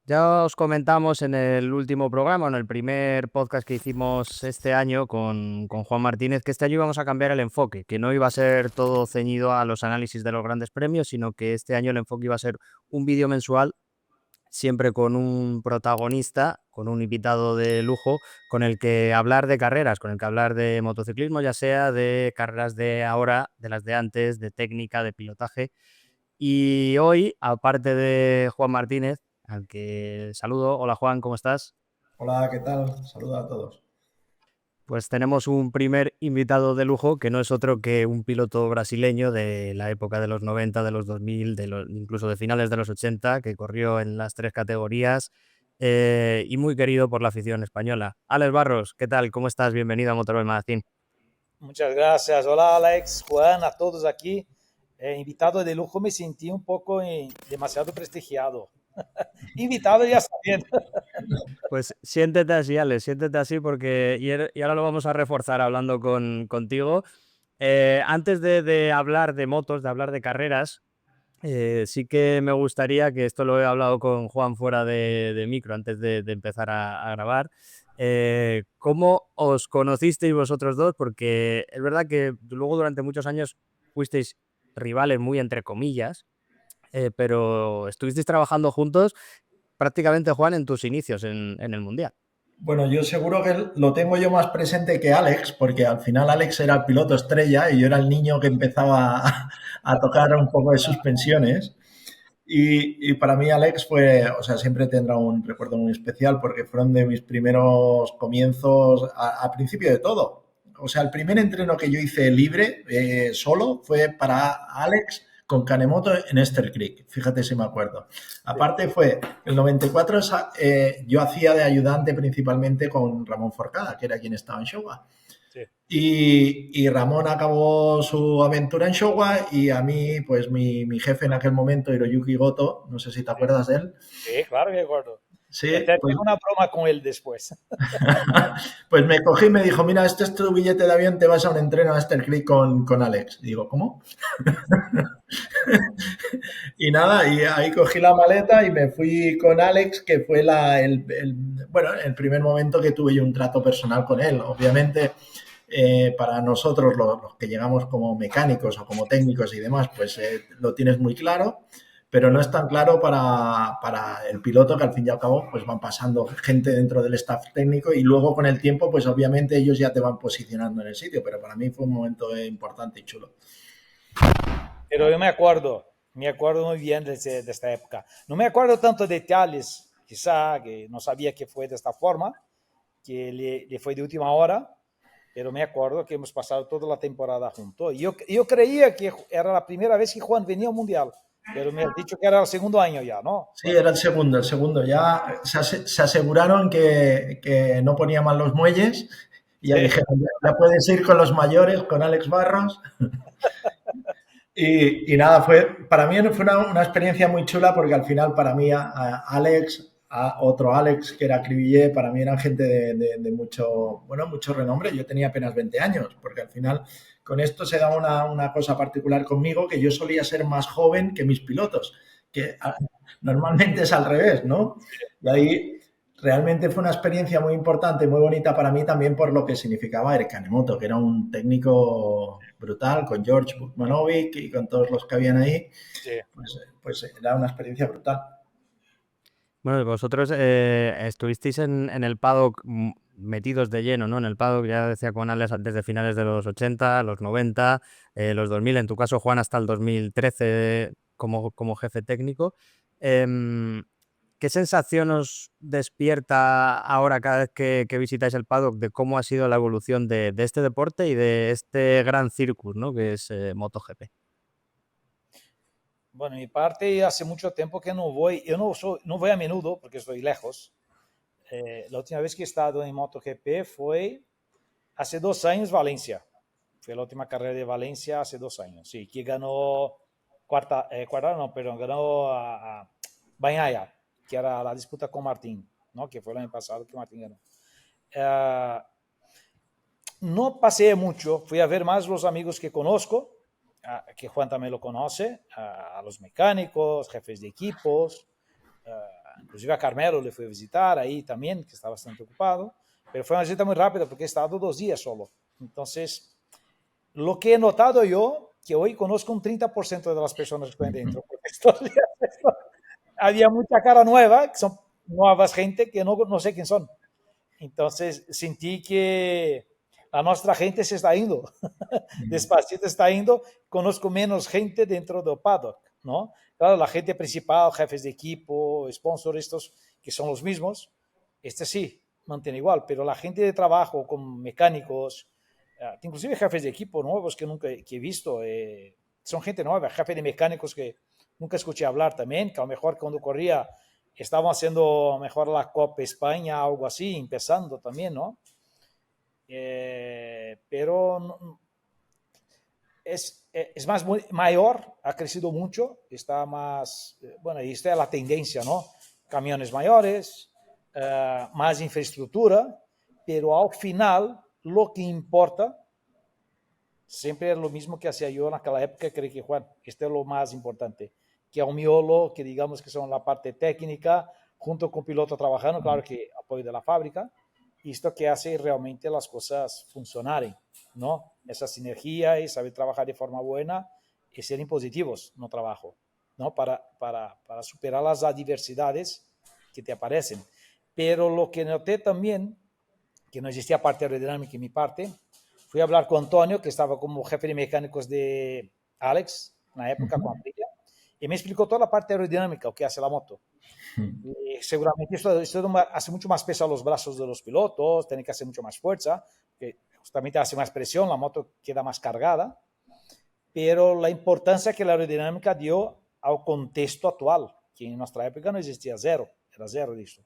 Ya os comentamos en el último programa, en el primer podcast que hicimos este año con Juan Martínez, que este año íbamos a cambiar el enfoque, que no iba a ser todo ceñido a los análisis de los grandes premios, sino que este año el enfoque iba a ser un vídeo mensual, siempre con un protagonista, con un invitado de lujo, con el que hablar de carreras, con el que hablar de motociclismo, ya sea de carreras de ahora, de las de antes, de técnica, de pilotaje. Y hoy, aparte de Juan Martínez, al que saludo, hola Juan, ¿cómo estás? Hola, ¿qué tal? Saludos a todos. Pues tenemos un primer invitado de lujo que no es otro que un piloto brasileño de la época de los 90, de los 2000, incluso de finales de los 80, que corrió en las tres categorías y muy querido por la afición española. Alex Barros, ¿qué tal? ¿Cómo estás? Bienvenido a Motorol Magazine. Muchas gracias. Hola Alex, Juan, a todos aquí. Invitado de lujo, me sentí un poco demasiado prestigiado. Invitado ya está bien. Pues siéntete así, Alex, siéntete así porque y ahora lo vamos a reforzar hablando contigo. Antes de hablar de motos, de hablar de carreras, sí que me gustaría, que esto lo he hablado con Juan fuera de micro antes de empezar a grabar, ¿cómo os conocisteis vosotros dos? Porque es verdad que luego durante muchos años fuisteis rivales muy entre comillas, pero estuvisteis trabajando juntos prácticamente, Juan, en tus inicios en el Mundial. Bueno, yo seguro que lo tengo yo más presente que Alex, porque al final Alex era el piloto estrella y yo era el niño que empezaba a tocar un poco de suspensiones. Y para mí Alex fue, o sea, siempre tendrá un recuerdo muy especial porque fueron de mis primeros comienzos a principio de todo. O sea, el primer entreno que yo hice libre, solo, fue para Alex con Kanemoto en Esther Creek. Fíjate si me acuerdo. Aparte fue el 94, yo hacía de ayudante principalmente con Ramón Forcada, que era quien estaba en Showa. Sí, Y Ramón acabó su aventura en Showa y a mí, pues mi jefe en aquel momento, Hiroyuki Goto, no sé si te sí, acuerdas de él. sí, claro que de acuerdo. Sí, pues, Tengo una broma con él después. pues me cogí y me dijo, mira, este es tu billete de avión, te vas a un entreno a Esther Creek con Alex. Y digo, ¿cómo? Y nada, y ahí cogí la maleta y me fui con Alex, que fue bueno, el primer momento que tuve yo un trato personal con él. Obviamente, para nosotros, los que llegamos como mecánicos o como técnicos y demás, pues lo tienes muy claro, pero no es tan claro para el piloto, que al fin y al cabo pues van pasando gente dentro del staff técnico y luego con el tiempo pues obviamente ellos ya te van posicionando en el sitio, pero para mí fue un momento importante y chulo. Pero yo me acuerdo muy bien de esta época. No me acuerdo tanto de detalles, quizá que no sabía que fue de esta forma, que le fue de última hora, pero me acuerdo que hemos pasado toda la temporada juntos. Yo creía que era la primera vez que Juan venía al Mundial, pero me has dicho que era el segundo año ya, ¿no? Sí, Bueno, era el segundo. Ya se aseguraron que no ponía mal los muelles y ya sí. dijeron, ya puedes ir con los mayores, con Alex Barros. Y nada, para mí fue una experiencia muy chula porque al final para mí Alex, otro Alex que era Cribillé, para mí eran gente de mucho, bueno, mucho renombre. Yo tenía apenas 20 años porque al final con esto se da una cosa particular conmigo, que yo solía ser más joven que mis pilotos, que normalmente es al revés, ¿no? Y ahí realmente fue una experiencia muy importante, muy bonita para mí también por lo que significaba Eric Kanemoto, que era un técnico brutal, con George Bukmanovic y con todos los que habían ahí, Sí. pues era una experiencia brutal. Bueno, vosotros estuvisteis en el paddock metidos de lleno, ¿no? En el paddock, ya decía con Alex, desde finales de los 80, los 90, los 2000, en tu caso, Juan, hasta el 2013 como jefe técnico. Em, ¿Qué sensación os despierta ahora cada vez que visitáis el paddock de cómo ha sido la evolución de este deporte y de este gran circus, ¿no? Que es MotoGP? Bueno, mi parte hace mucho tiempo que no voy, no voy a menudo porque estoy lejos. La última vez que he estado en MotoGP fue hace 2 años Valencia. Fue la última carrera de Valencia hace 2 años. Sí, que ganó cuarta no, perdón, ganó a Bagnaia, que era la disputa con Martín, ¿no? Que fue el año pasado que Martín ganó. Eh, no pasé mucho, fui a ver más los amigos que conozco, que Juan también lo conoce, a los mecánicos, jefes de equipos, inclusive a Carmelo le fui a visitar ahí también, que está bastante ocupado, pero fue una visita muy rápida porque he estado 2 días solo. Entonces, lo que he notado yo, que hoy conozco un 30% de las personas que están dentro, porque estos días había mucha cara nueva, que son nuevas gente que no sé quién son. Entonces, sentí que a nuestra gente se está indo. Despacito está indo. Conozco menos gente dentro del paddock, ¿no? Claro, la gente principal, jefes de equipo, sponsors, estos que son los mismos, sí, mantiene igual, pero la gente de trabajo con mecánicos, inclusive jefes de equipo nuevos que nunca que he visto, son gente nueva, jefe de mecánicos que nunca escuché hablar también, que a lo mejor cuando corría estaban haciendo mejor la Copa España, algo así, empezando también, ¿no? Pero no, es más mayor, ha crecido mucho, está más, bueno, y esta es la tendencia, ¿no? Camiones mayores, más infraestructura, pero al final lo que importa siempre es lo mismo que hacía yo en aquella época, creo que Juan, esto es lo más importante, que a un miolo, que digamos que son la parte técnica, junto con piloto trabajando, claro que apoyo de la fábrica, y esto que hace realmente las cosas funcionaren, ¿no? Esa sinergia y saber trabajar de forma buena y ser impositivos no trabajo, ¿no? Para superar las adversidades que te aparecen. Pero lo que noté también, que no existía parte aerodinámica en mi parte, fui a hablar con Antonio, que estaba como jefe de mecánicos de Alex, en la época con Aprilia, y me explicó toda la parte aerodinámica, o que hace la moto. Y seguramente esto hace mucho más peso a los brazos de los pilotos, tiene que hacer mucho más fuerza, que justamente hace más presión, la moto queda más cargada, pero la importancia que la aerodinámica dio al contexto actual, que en nuestra época no existía cero, era cero de eso.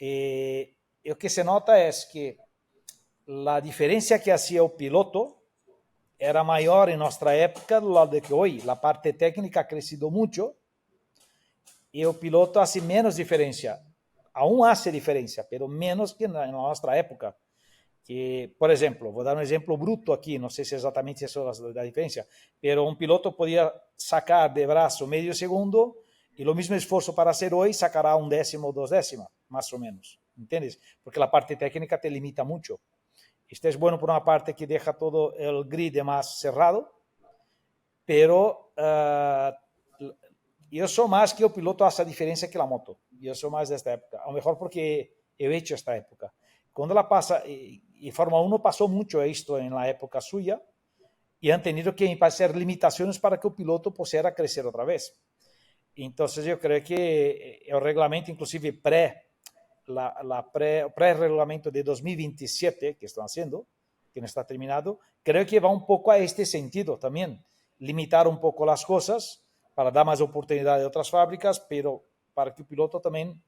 Y lo que se nota es que la diferencia que hacía el piloto era mayor en nuestra época de la de que hoy. La parte técnica ha crecido mucho y el piloto hace menos diferencia. Aún hace diferencia, pero menos que en nuestra época. Que, por ejemplo, voy a dar un ejemplo bruto aquí, no sé si exactamente eso es la diferencia, pero un piloto podía sacar de brazo medio segundo y lo mismo esfuerzo para hacer hoy sacará un décimo o 2 décimas, más o menos, ¿entiendes? Porque la parte técnica te limita mucho. Este es bueno por una parte que deja todo el grid más cerrado, pero yo soy más que el piloto hace diferencia que la moto. Yo soy más de esta época, a lo mejor porque he hecho esta época. Cuando la pasa, y Fórmula 1 pasó mucho esto en la época suya, y han tenido que hacer limitaciones para que el piloto pudiera crecer otra vez. Entonces yo creo que el reglamento, inclusive pre-reglamento de 2027 que están haciendo, que no está terminado, creo que va un poco a este sentido también, limitar un poco las cosas para dar más oportunidad a otras fábricas, pero para que el piloto también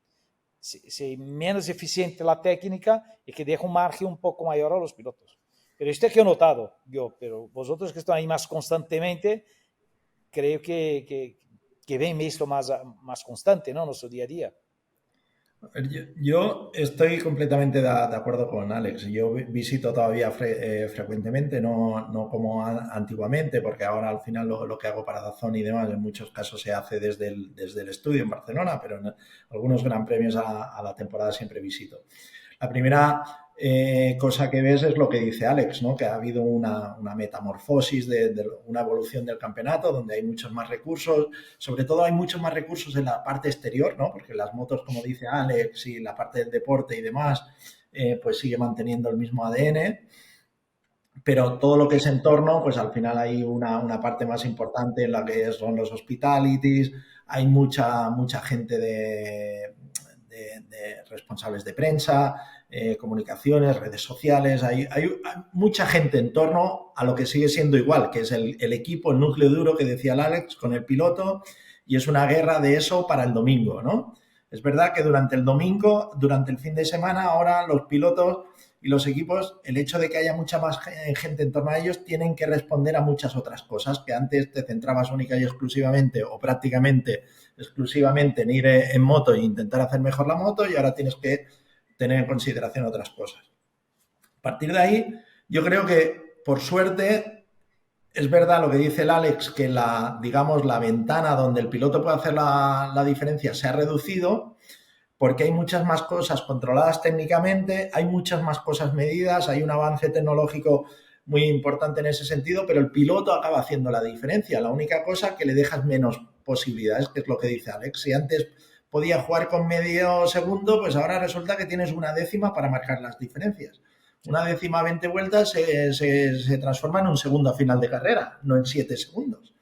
sea menos eficiente la técnica y que deje un margen un poco mayor a los pilotos. Pero esto que he notado yo, pero vosotros que están ahí más constantemente, creo que ven esto más constante, ¿no? En nuestro día a día. Yo estoy completamente de acuerdo con Alex. Yo visito todavía frecuentemente, no como antiguamente, porque ahora al final lo que hago para DAZN y demás en muchos casos se hace desde el estudio en Barcelona, pero en algunos gran premios a la temporada siempre visito. La primera cosa que ves es lo que dice Alex, ¿no? Que ha habido una metamorfosis, de una evolución del campeonato donde hay muchos más recursos, sobre todo hay muchos más recursos en la parte exterior, ¿no? Porque las motos, como dice Alex, y la parte del deporte y demás, pues sigue manteniendo el mismo ADN, pero todo lo que es entorno, pues al final hay una parte más importante en la que son los hospitalities, hay mucha gente de responsables de prensa, comunicaciones, redes sociales, hay mucha gente en torno a lo que sigue siendo igual, que es el equipo, el núcleo duro que decía el Alex con el piloto, y es una guerra de eso para el domingo, ¿no? Es verdad que durante el domingo, durante el fin de semana, ahora los pilotos y los equipos, el hecho de que haya mucha más gente en torno a ellos, tienen que responder a muchas otras cosas que antes te centrabas única y exclusivamente o prácticamente exclusivamente en ir en moto e intentar hacer mejor la moto, y ahora tienes que tener en consideración otras cosas. A partir de ahí, yo creo que, por suerte, es verdad lo que dice el Alex, que digamos, la ventana donde el piloto puede hacer la diferencia se ha reducido porque hay muchas más cosas controladas técnicamente, hay muchas más cosas medidas, hay un avance tecnológico muy importante en ese sentido, pero el piloto acaba haciendo la diferencia. La única cosa que le dejas menos posibilidades, que es lo que dice Alex. Si antes podía jugar con medio segundo, pues ahora resulta que tienes una décima para marcar las diferencias. Una décima a 20 vueltas se transforma en un segundo a final de carrera, no en 7 segundos.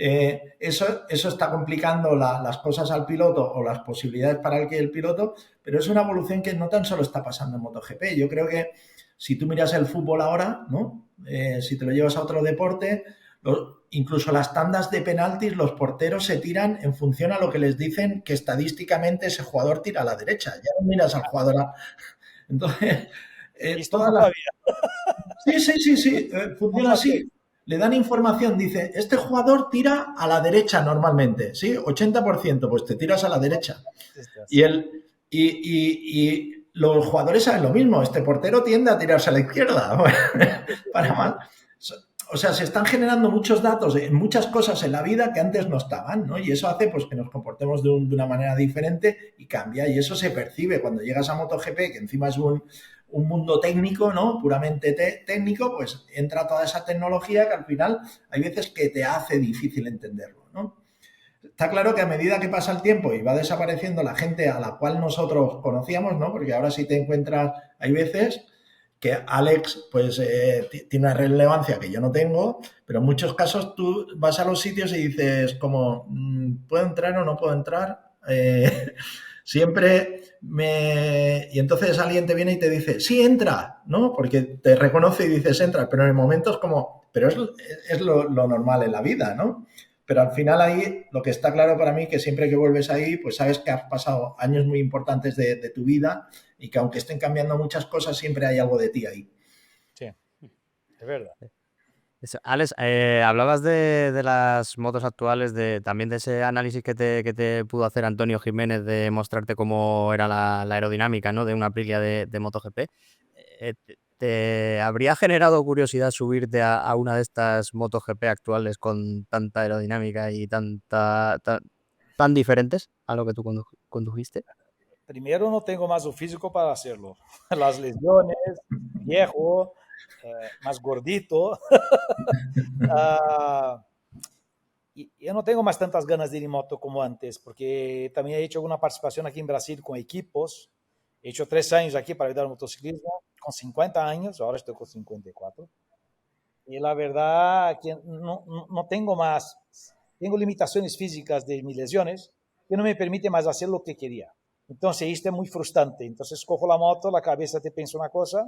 Eso está complicando las cosas al piloto o las posibilidades para el piloto, pero es una evolución que no tan solo está pasando en MotoGP. Yo creo que si tú miras el fútbol ahora, ¿no? Si te lo llevas a otro deporte, incluso las tandas de penaltis, los porteros se tiran en función a lo que les dicen que estadísticamente ese jugador tira a la derecha. Ya no miras al jugador. Entonces, todas las... Sí, funciona así. Le dan información, dice, este jugador tira a la derecha normalmente, ¿sí? 80%, pues te tiras a la derecha. Y los jugadores saben lo mismo, este portero tiende a tirarse a la izquierda. Para mal. O sea, se están generando muchos datos en muchas cosas en la vida que antes no estaban, ¿no? Y eso hace pues, que nos comportemos de una manera diferente y cambia. Y eso se percibe cuando llegas a MotoGP, que encima es un mundo técnico, ¿no? Puramente técnico, pues entra toda esa tecnología que al final hay veces que te hace difícil entenderlo, ¿no? Está claro que a medida que pasa el tiempo y va desapareciendo la gente a la cual nosotros conocíamos, ¿no? Porque ahora sí te encuentras, hay veces que Alex pues tiene una relevancia que yo no tengo, pero en muchos casos tú vas a los sitios y dices como, ¿puedo entrar o no puedo entrar? Siempre y entonces alguien te viene y te dice, sí, entra, ¿no? Porque te reconoce y dices, entra, pero en el momento es como, pero es lo normal en la vida, ¿no? Pero al final ahí lo que está claro para mí que siempre que vuelves ahí, pues sabes que has pasado años muy importantes de tu vida y que aunque estén cambiando muchas cosas, siempre hay algo de ti ahí. Sí, es verdad. Eso. Alex, hablabas de las motos actuales, también de ese análisis que te pudo hacer Antonio Jiménez de mostrarte cómo era la aerodinámica, ¿no? De una Aprilia de MotoGP. ¿Te habría generado curiosidad subirte a una de estas MotoGP actuales con tanta aerodinámica y tan diferentes a lo que tú condujiste? Primero, no tengo más el físico para hacerlo. Las lesiones, viejo, más gordito. Y yo no tengo más tantas ganas de ir en moto como antes, porque también he hecho alguna participación aquí en Brasil con equipos. He hecho 3 años aquí para ayudar al motociclismo, con 50 años, ahora estoy con 54. Y la verdad que no tengo más, tengo limitaciones físicas de mis lesiones que no me permiten más hacer lo que quería. Entonces, esto es muy frustrante. Entonces, cojo la moto, la cabeza te piensa una cosa.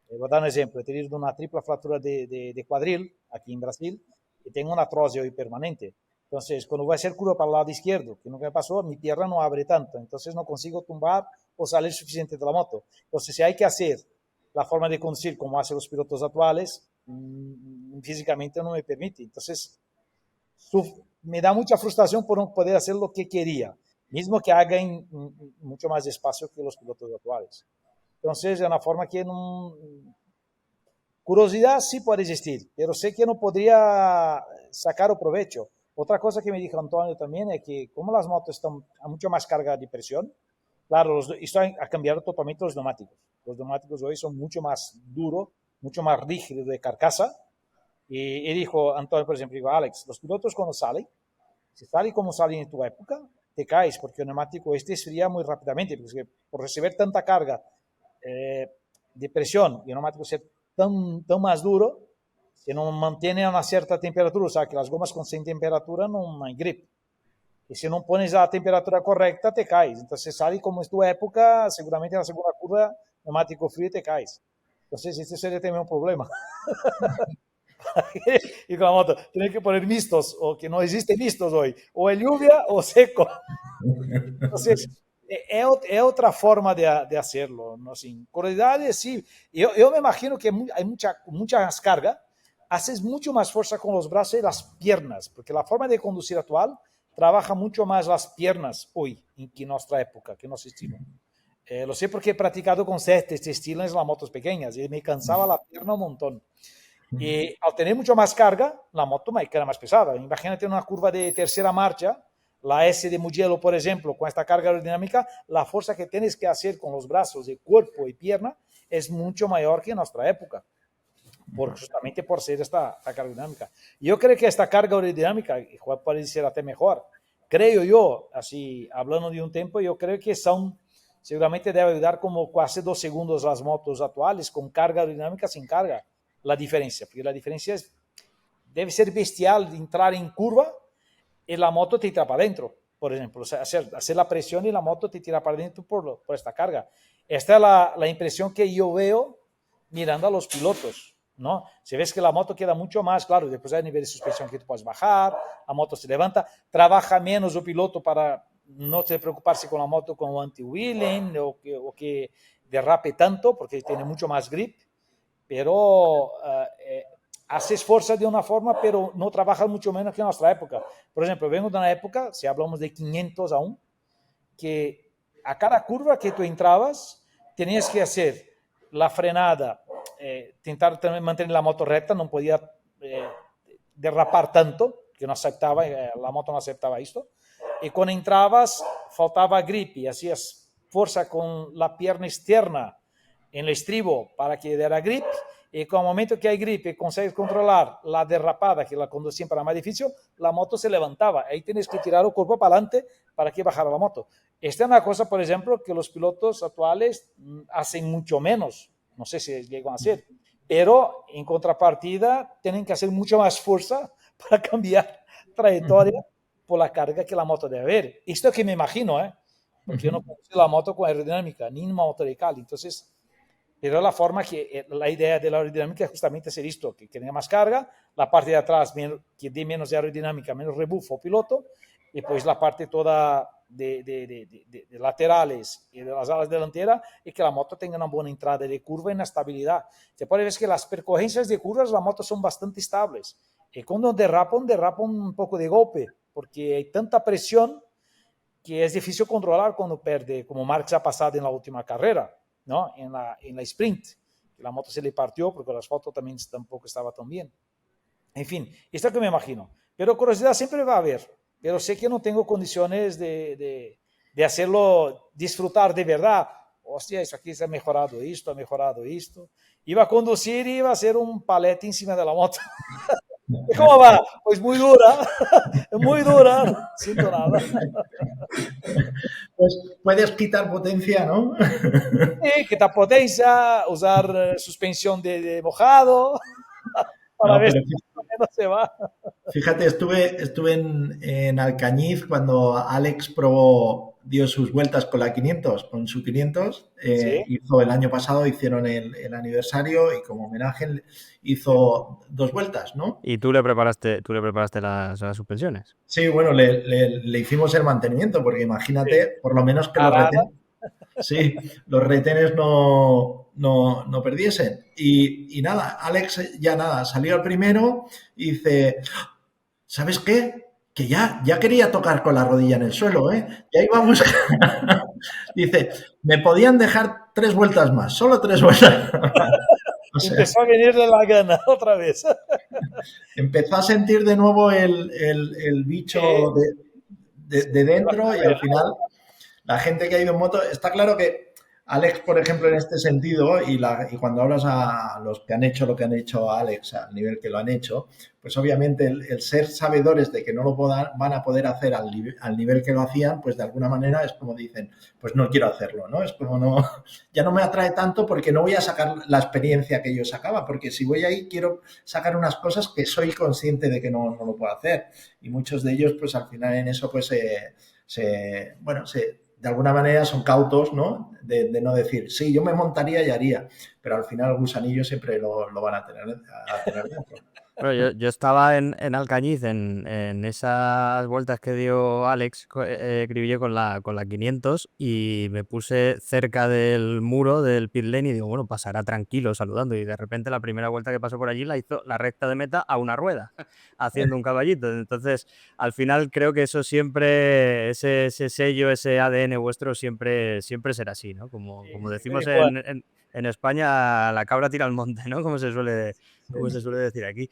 Voy a dar un ejemplo. He tenido una tripla fractura de cuadril aquí en Brasil y tengo una artrosis hoy permanente. Entonces, cuando voy a hacer curva para el lado izquierdo, que nunca me pasó, mi pierna no abre tanto. Entonces, no consigo tumbar o salir suficiente de la moto. Entonces, si hay que hacer la forma de conducir como hacen los pilotos actuales, físicamente no me permite. Entonces, me da mucha frustración por no poder hacer lo que quería, mismo que haga en mucho más despacio que los pilotos actuales. Entonces, es una forma que curiosidad sí puede existir, pero sé que no podría sacar o provecho. Otra cosa que me dijo Antonio también es que como las motos están a mucho más carga de presión, claro, esto ha cambiado totalmente los neumáticos. Los neumáticos hoy son mucho más duros, mucho más rígidos de carcasa. Y dijo Antonio, por ejemplo, dijo, Alex, los pilotos cuando salen, si salen como salen en tu época, te caes, porque el neumático este se fría muy rápidamente, porque por recibir tanta carga de presión y el neumático ser tan más duro, que no mantiene una cierta temperatura, o sea, que las gomas con sin temperatura no hay grip. Y si no pones la temperatura correcta, te caes. Entonces, sale como es tu época, seguramente en la segunda curva, neumático frío, te caes. Entonces, este sería también un problema. Y con la moto, tienen que poner mixtos, o que no existe mixtos hoy, o en lluvia o seco. Entonces, es otra forma de hacerlo, ¿no? Sin curiosidades, sí. Yo me imagino que hay mucha carga, haces mucho más fuerza con los brazos y las piernas, porque la forma de conducir actual trabaja mucho más las piernas hoy, que en nuestra época, que nuestro estilo. Lo sé porque he practicado con este estilo en las motos pequeñas y me cansaba la pierna un montón. Y al tener mucho más carga, la moto queda más pesada. Imagínate una curva de tercera marcha, la S de Mugello, por ejemplo, con esta carga aerodinámica, la fuerza que tienes que hacer con los brazos, el cuerpo y pierna es mucho mayor que en nuestra época, justamente por ser esta carga aerodinámica. Yo creo que esta carga aerodinámica puede ser hasta mejor. Creo yo, así hablando de un tiempo, yo creo que seguramente debe ayudar como casi 2 segundos las motos actuales con carga aerodinámica sin carga. La diferencia, porque la diferencia debe ser bestial de entrar en curva y la moto te tira para adentro, por ejemplo, o sea, hacer la presión y la moto te tira para adentro por esta carga. Esta es la impresión que yo veo mirando a los pilotos, ¿no? Si ves que la moto queda mucho más, claro, después hay nivel de suspensión que tú puedes bajar, la moto se levanta, trabaja menos el piloto para no preocuparse con la moto con anti-wheeling o que derrape tanto, porque tiene mucho más grip, pero haces fuerza de una forma, pero no trabajas mucho menos que en nuestra época. Por ejemplo, vengo de una época, si hablamos de 500 aún, que a cada curva que tú entrabas, tenías que hacer la frenada, intentar mantener la moto recta, no podía derrapar tanto, que no aceptaba, la moto no aceptaba esto. Y cuando entrabas, faltaba grip y hacías fuerza con la pierna externa en el estribo para que diera grip, y con el momento que hay grip y consigues controlar la derrapada, que la conducción para más difícil, la moto se levantaba. Ahí tienes que tirar el cuerpo para adelante para que bajara la moto. Esta es una cosa, por ejemplo, que los pilotos actuales hacen mucho menos. No sé si llegan a hacer, pero en contrapartida tienen que hacer mucho más fuerza para cambiar trayectoria por la carga que la moto debe haber. Esto es que me imagino, porque yo no conozco la moto con aerodinámica, ni una moto de Cali. Entonces, pero la forma que, la idea de la aerodinámica es justamente hacer esto, que tenga más carga, la parte de atrás que dé menos de aerodinámica, menos rebufo piloto, y pues la parte toda de laterales y de las alas delanteras, y que la moto tenga una buena entrada de curva y una estabilidad. Se puede ver que las percorrencias de curvas la moto son bastante estables, y cuando derrapan un poco de golpe, porque hay tanta presión que es difícil controlar cuando perde, como Marx ha pasado en la última carrera, ¿no? En la sprint. La moto se le partió porque el asfalto también tampoco estaba tan bien. En fin, esto es lo que me imagino. Pero curiosidad siempre va a haber. Pero sé que no tengo condiciones de hacerlo disfrutar de verdad. Hostia, eso aquí se ha mejorado esto, ha mejorado esto. Iba a conducir y iba a hacer un palete encima de la moto. ¿Cómo va? Pues muy dura, muy dura, no siento nada. Pues puedes quitar potencia, ¿no? Sí, quitar potencia, usar suspensión de mojado, para No, ver pero si no se va. fíjate, estuve en Alcañiz cuando Alex dio sus vueltas con la 500, con su 500. Sí, Hizo el año pasado, hicieron el aniversario y como homenaje hizo 2 vueltas, ¿no? Y tú le preparaste las suspensiones. Sí, bueno, le hicimos el mantenimiento porque sí. imagínate, por lo menos que Parada. sí, los retenes no perdiesen. Y nada, Alex ya nada, salió el primero y dice, ¿sabes qué? Que ya quería tocar con la rodilla en el suelo, ¿eh? Ya íbamos. Dice, me podían dejar 3 vueltas más, solo 3 vueltas más. O sea, Empezó a venirle la gana otra vez. empezó a sentir de nuevo el bicho de dentro y al final la gente que ha ido en moto, está claro que Alex, por ejemplo, en este sentido, y cuando hablas a los que han hecho lo que han hecho a Alex, al nivel que lo han hecho, pues obviamente el ser sabedores de que no lo van a poder hacer al nivel que lo hacían, pues de alguna manera es como dicen, pues no quiero hacerlo, ¿no? Es como no, ya no me atrae tanto porque no voy a sacar la experiencia que yo sacaba, porque si voy ahí quiero sacar unas cosas que soy consciente de que no lo puedo hacer. Y muchos de ellos, pues al final en eso, pues de alguna manera son cautos, ¿no? De no decir, sí, yo me montaría y haría, pero al final el gusanillo siempre lo van a tener dentro. Bueno, yo estaba en Alcañiz en esas vueltas que dio Alex Cribillé con la 500 y me puse cerca del muro del pit lane y digo, bueno, pasará tranquilo saludando y de repente la primera vuelta que pasó por allí la hizo la recta de meta a una rueda, haciendo un caballito. Entonces, al final creo que eso siempre, ese sello, ese ADN vuestro siempre será así, ¿no? Como decimos Igual. En España la cabra tira al monte, ¿no? Como se suele decir aquí.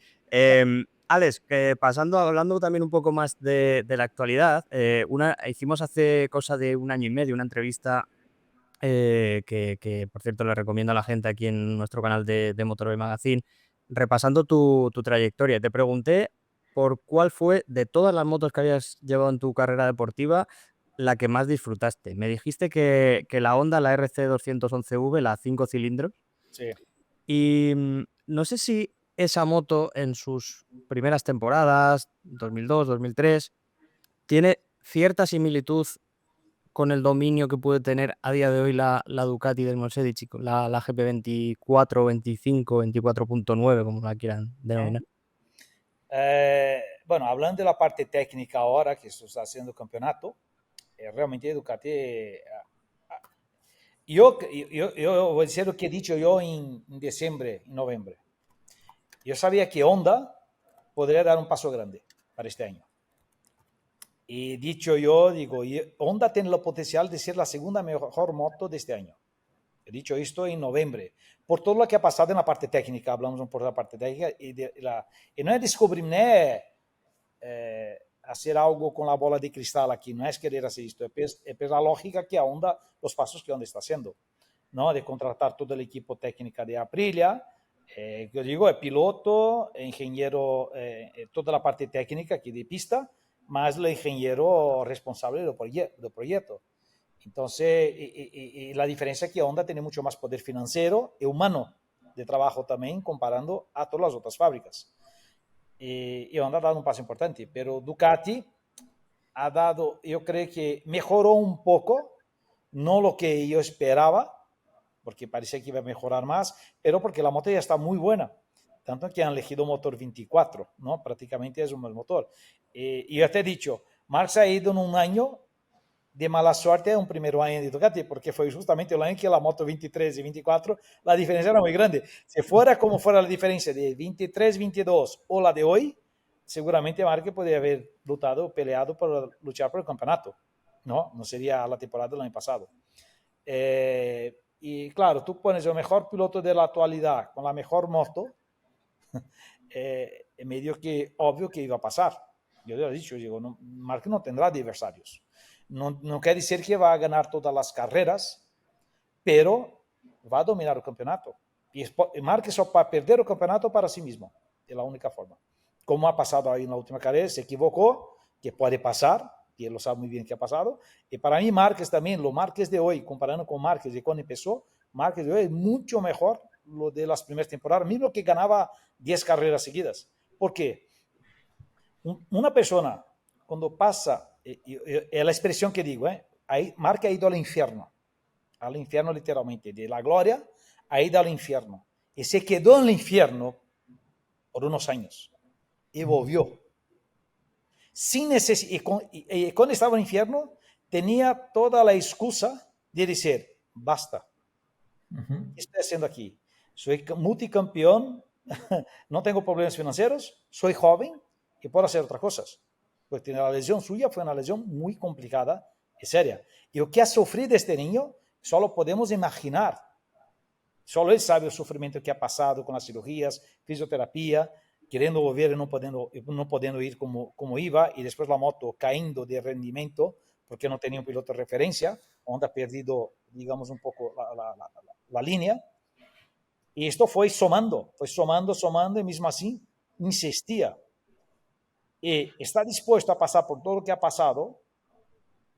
Alex, hablando también un poco más de la actualidad, hicimos hace cosa de un año y medio una entrevista que, por cierto, le recomiendo a la gente aquí en nuestro canal de Motorway Magazine, repasando tu trayectoria. Te pregunté por cuál fue, de todas las motos que habías llevado en tu carrera deportiva, la que más disfrutaste. Me dijiste que la Honda, la RC211V, la 5 cilindros, Sí. y no sé si esa moto en sus primeras temporadas, 2002, 2003, tiene cierta similitud con el dominio que puede tener a día de hoy la Ducati del Monsedi, chicos, la GP24, 25, 24.9, como la quieran denominar. Bueno, hablando de la parte técnica ahora que se está haciendo el campeonato, realmente Ducati... yo voy a decir lo que he dicho yo en diciembre, en noviembre. Yo sabía que Honda podría dar un paso grande para este año. Y dicho yo, digo, Honda tiene el potencial de ser la segunda mejor moto de este año. He dicho esto en noviembre. Por todo lo que ha pasado en la parte técnica, hablamos un poco de la parte técnica, y no es descubrir, no es hacer algo con la bola de cristal aquí, no es querer hacer esto, es la lógica que a Honda, los pasos que Honda está haciendo, ¿no? De contratar todo el equipo técnico de Aprilia, yo digo, el piloto, ingeniero, toda la parte técnica aquí de pista, más el ingeniero responsable del proyecto. Entonces, y la diferencia es que Honda tiene mucho más poder financiero y humano de trabajo también comparando a todas las otras fábricas. Y Honda ha dado un paso importante, pero Ducati ha dado, yo creo que mejoró un poco, no lo que yo esperaba, porque parecía que iba a mejorar más, pero porque la moto ya está muy buena. Tanto que han elegido motor 24, ¿no? Prácticamente es un buen motor. Y yo te he dicho, Marx ha ido en un año de mala suerte un primer año de Ducati, porque fue justamente el año que la moto 23 y 24, la diferencia era muy grande. Si fuera como fuera la diferencia de 23, 22 o la de hoy, seguramente Marque podría haber peleado por luchar por el campeonato. No sería la temporada del año pasado. Y claro, tú pones el mejor piloto de la actualidad con la mejor moto, medio que obvio que iba a pasar. Yo le he dicho, digo, no, Marque no tendrá adversarios. No quiere decir que va a ganar todas las carreras, pero va a dominar el campeonato. Y Marque solo va a perder el campeonato para sí mismo. Es la única forma. Como ha pasado ahí en la última carrera, se equivocó, que puede pasar, y él lo sabe muy bien que ha pasado. Y para mí Márquez también, lo Márquez de hoy, comparando con Márquez de cuando empezó, Márquez de hoy es mucho mejor lo de las primeras temporadas, mismo que ganaba 10 carreras seguidas. ¿Por qué? Una persona, cuando pasa, es la expresión que digo, Marque ha ido al infierno literalmente, de la gloria, ha ido al infierno. Y se quedó en el infierno por unos años y volvió. Sin y cuando estaba en el infierno, tenía toda la excusa de decir, basta, ¿qué estoy haciendo aquí? Soy multicampeón, no tengo problemas financieros, soy joven y puedo hacer otras cosas. Porque la lesión suya fue una lesión muy complicada y seria. Y lo que ha sufrido este niño, solo podemos imaginar. Solo él sabe el sufrimiento que ha pasado con las cirugías, fisioterapia, queriendo volver y no pudiendo ir como iba, y después la moto cayendo de rendimiento porque no tenía un piloto de referencia. Honda ha perdido, digamos, un poco la línea. Y esto fue somando, y mismo así insistía. Y está dispuesto a pasar por todo lo que ha pasado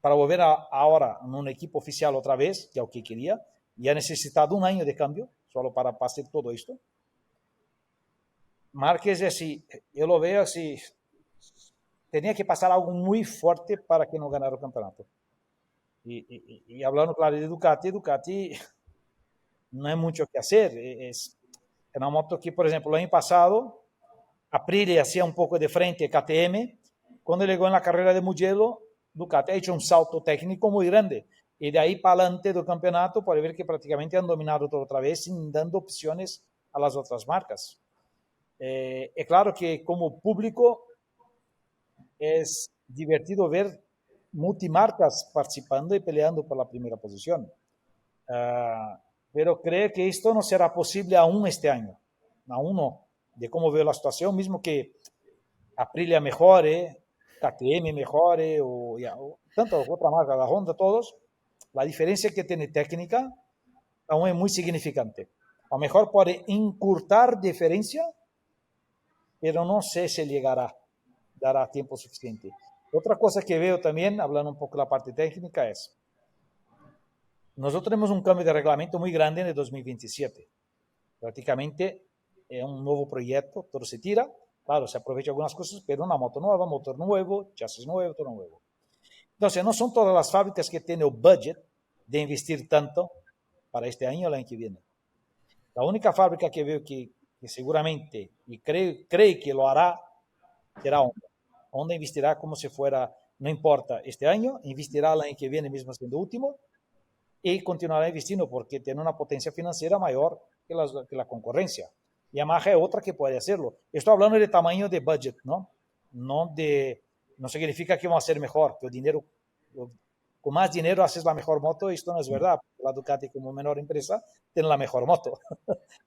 para volver ahora en un equipo oficial otra vez, que es lo que quería, y ha necesitado un año de cambio solo para pasar todo esto. Márquez es así, yo lo veo así, tenía que pasar algo muy fuerte para que no ganara el campeonato. Y hablando claro de Ducati no hay mucho que hacer. Es una moto que, por ejemplo, el año pasado, Aprilia hacía un poco de frente a KTM. Cuando llegó en la carrera de Mugello, Ducati ha hecho un salto técnico muy grande. Y de ahí para adelante del campeonato, puede ver que prácticamente han dominado todo otra vez, sin dando opciones a las otras marcas. Es claro que como público es divertido ver multimarcas participando y peleando por la primera posición. pero creo que esto no será posible aún este año, aún no, de cómo veo la situación, mismo que Aprilia mejore, KTM mejore, o tanto otra marca, la Honda, todos, la diferencia que tiene técnica aún es muy significante. A lo mejor puede encurtar diferencia, pero no sé si llegará, dará tiempo suficiente. Otra cosa que veo también, hablando un poco de la parte técnica, es, nosotros tenemos un cambio de reglamento muy grande en el 2027. Prácticamente es un nuevo proyecto, todo se tira, claro, se aprovecha algunas cosas, pero una moto nueva, motor nuevo, chasis nuevo, todo nuevo. Entonces, no son todas las fábricas que tienen el budget de investir tanto para este año o el año que viene. La única fábrica que veo que seguramente, y cree que lo hará, será Honda. Honda investirá como si fuera, no importa, este año, investirá el año que viene, mismo siendo último, y continuará investiendo porque tiene una potencia financiera mayor que la concurrencia. Yamaha es otra que puede hacerlo. Estoy hablando de tamaño de budget, ¿no? No significa que van a ser mejor, que el dinero, con más dinero haces la mejor moto, esto no es verdad. La Ducati, como menor empresa, tiene la mejor moto,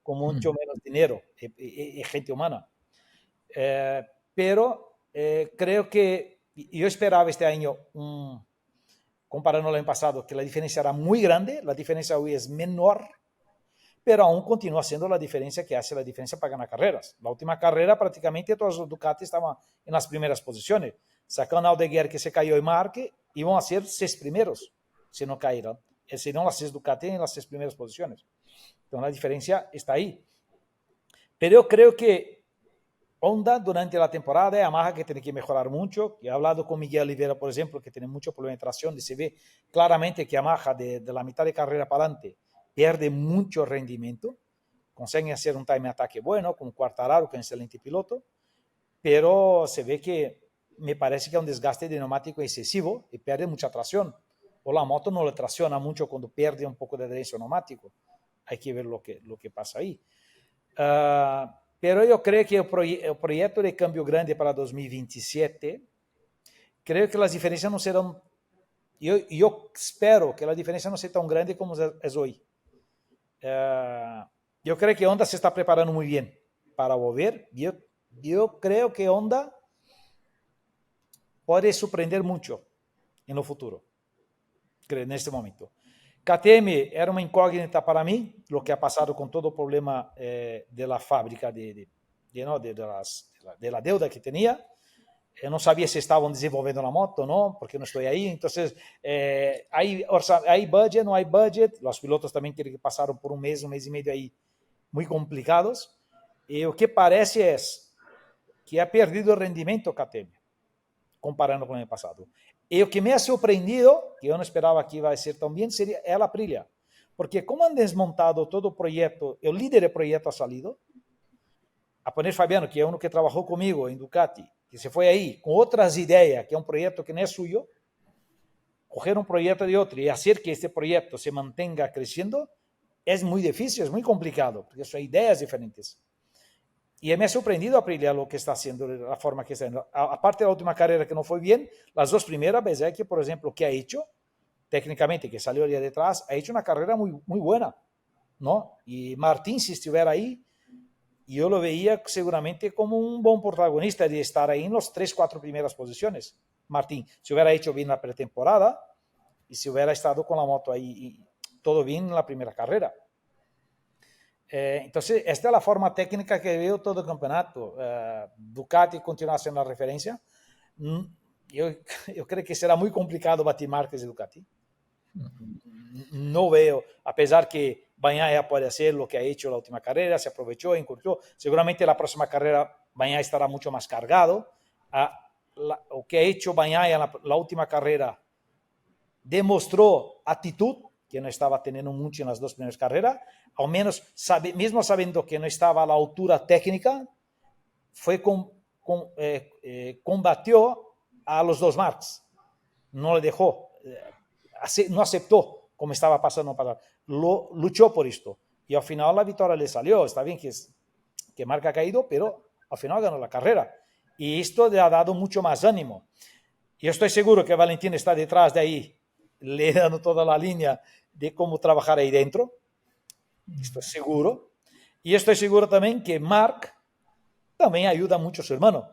con mucho menos dinero y gente humana. Pero creo que yo esperaba este año, comparando el año pasado, que la diferencia era muy grande, la diferencia hoy es menor, pero aún continúa siendo la diferencia que hace la diferencia para ganar carreras. La última carrera prácticamente todos los Ducati estaban en las primeras posiciones. Sacando a Aldeguer que se cayó y Marque, iban a ser 6 primeros, si no cayeran. Si no, las 6 Ducati en las 6 primeras posiciones. Entonces la diferencia está ahí. Pero yo creo que Honda durante la temporada, Yamaha que tiene que mejorar mucho. He hablado con Miguel Oliveira, por ejemplo, que tiene mucho problema de tracción y se ve claramente que Yamaha de la mitad de carrera para adelante pierde mucho rendimiento. Consiguen hacer un time ataque bueno, con Quartararo, que es un excelente piloto, pero se ve que me parece que hay un desgaste de neumático excesivo y pierde mucha tracción. O la moto no le tracciona mucho cuando pierde un poco de adherencia neumático. Hay que ver lo que pasa ahí. Pero yo creo que el proyecto de cambio grande para 2027, creo que las diferencias no serán, yo espero que la diferencia no sea tan grande como es hoy. Yo creo que Honda se está preparando muy bien para volver. Yo creo que Honda puede sorprender mucho en el futuro, creo, en este momento. KTM era uma incógnita para mim, o que ha passado com todo o problema da fábrica da deuda que tinha. Eu não sabia se estavam desenvolvendo a moto ou não, porque não estou aí. Então, aí budget, não há budget. Os pilotos também que passaram por um mês e meio aí, muito complicados. E o que parece é que ha perdido o rendimento KTM, comparando com o ano passado. E o que me ha sorprendido, que eu não esperava que iba a ser tão bem, é a Aprilia. Porque como han desmontado todo o projeto, o líder do projeto ha salido, a poner Fabiano, que é um que trabalhou comigo em Ducati, que se foi aí com outras ideias, que é um projeto que não é suyo, coger um projeto de outro e fazer que este projeto se mantenha crescendo, é muito difícil, é muito complicado, porque são ideias diferentes. Y me ha sorprendido Aprilia lo que está haciendo, la forma que está haciendo. Aparte de la última carrera que no fue bien, las dos primeras veces que, por ejemplo, que ha hecho, técnicamente, que salió allá detrás, ha hecho una carrera muy, muy buena, ¿no? Y Martín, si estuviera ahí, yo lo veía seguramente como un buen protagonista de estar ahí en las 3-4 primeras posiciones. Martín, si hubiera hecho bien la pretemporada y si hubiera estado con la moto ahí y todo bien en la primera carrera. Entonces, esta es la forma técnica que veo todo el campeonato. Ducati continúa siendo la referencia. Yo creo que será muy complicado batir marcas de Ducati. No veo, a pesar que Bagnaia puede hacer lo que ha hecho la última carrera, se aprovechó, encurtó. Seguramente la próxima carrera Bagnaia estará mucho más cargado. Lo que ha hecho Bagnaia en la última carrera demostró actitud, que no estaba teniendo mucho en las dos primeras carreras, al menos mismo sabiendo que no estaba a la altura técnica, combatió a los dos Marcs, no le dejó, no aceptó como estaba pasando, luchó por esto, y al final la victoria le salió. Está bien que Marc ha caído, pero al final ganó la carrera, y esto le ha dado mucho más ánimo. Yo estoy seguro que Valentín está detrás de ahí, le dando toda la línea de cómo trabajar ahí dentro, Estoy seguro. Y estoy seguro también que Mark también ayuda mucho a su hermano,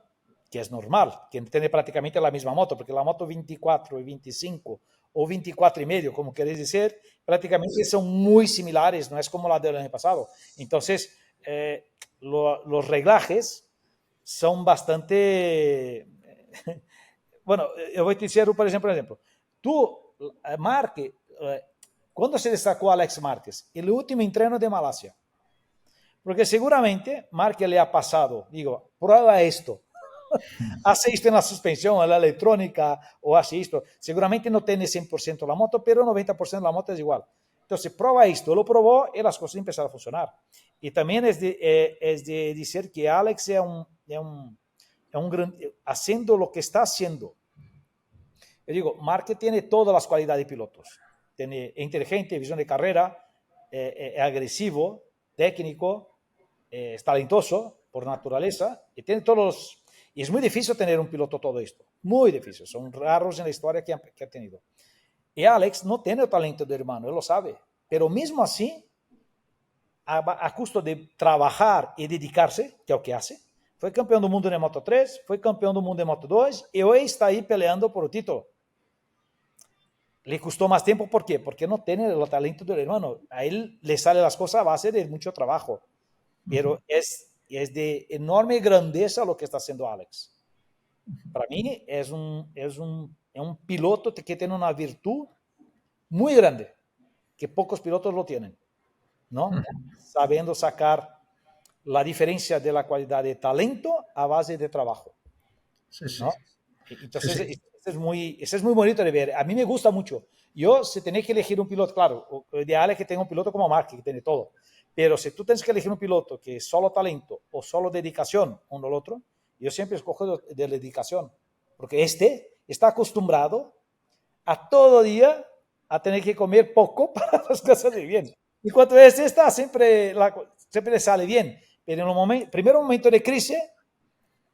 que es normal, que tiene prácticamente la misma moto, porque la moto 24 y 25 o 24 y medio, como queréis decir, prácticamente son muy similares, no es como la del año pasado. Entonces, los reglajes son bastante... Bueno, yo voy a decir, por ejemplo, tú, Marque, ¿cuándo se destacó Alex Márquez? El último entreno de Malasia. Porque seguramente Márquez le ha pasado, digo, prueba esto, hace esto en la suspensión, en la electrónica, o hace esto. Seguramente no tiene 100% la moto, pero 90% de la moto es igual. Entonces, prueba esto, lo probó y las cosas empezaron a funcionar. Y también es de decir que Alex es un gran, haciendo lo que está haciendo. Yo digo, Márquez tiene todas las cualidades de pilotos. Tiene inteligente, visión de carrera, agresivo, técnico, es talentoso por naturaleza y tiene todos los... Y es muy difícil tener un piloto todo esto. Muy difícil. Son raros en la historia que ha tenido. Y Alex no tiene el talento de hermano, él lo sabe. Pero mismo así, a costo de trabajar y dedicarse, que es lo que hace, fue campeón del mundo en Moto 3, fue campeón del mundo en Moto 2 y hoy está ahí peleando por el título. Le costó más tiempo, ¿por qué? Porque no tiene el talento del hermano. A él le sale las cosas a base de mucho trabajo. Pero es de enorme grandeza lo que está haciendo Alex. Para mí es un piloto que tiene una virtud muy grande, que pocos pilotos lo tienen, ¿no? Sabiendo sacar la diferencia de la calidad de talento a base de trabajo, Sí, sí. ¿no? Entonces, Sí, sí. eso es muy bonito de ver. A mí me gusta mucho. Yo, si tenés que elegir un piloto, claro, lo ideal es que tenga un piloto como Mark, que tiene todo. Pero si tú tienes que elegir un piloto que es solo talento o solo dedicación uno al otro, yo siempre escojo de la dedicación. Porque este está acostumbrado a todo día a tener que comer poco para las cosas de bien. Y cuando este está, siempre le sale bien. Pero en el primer momento de crisis,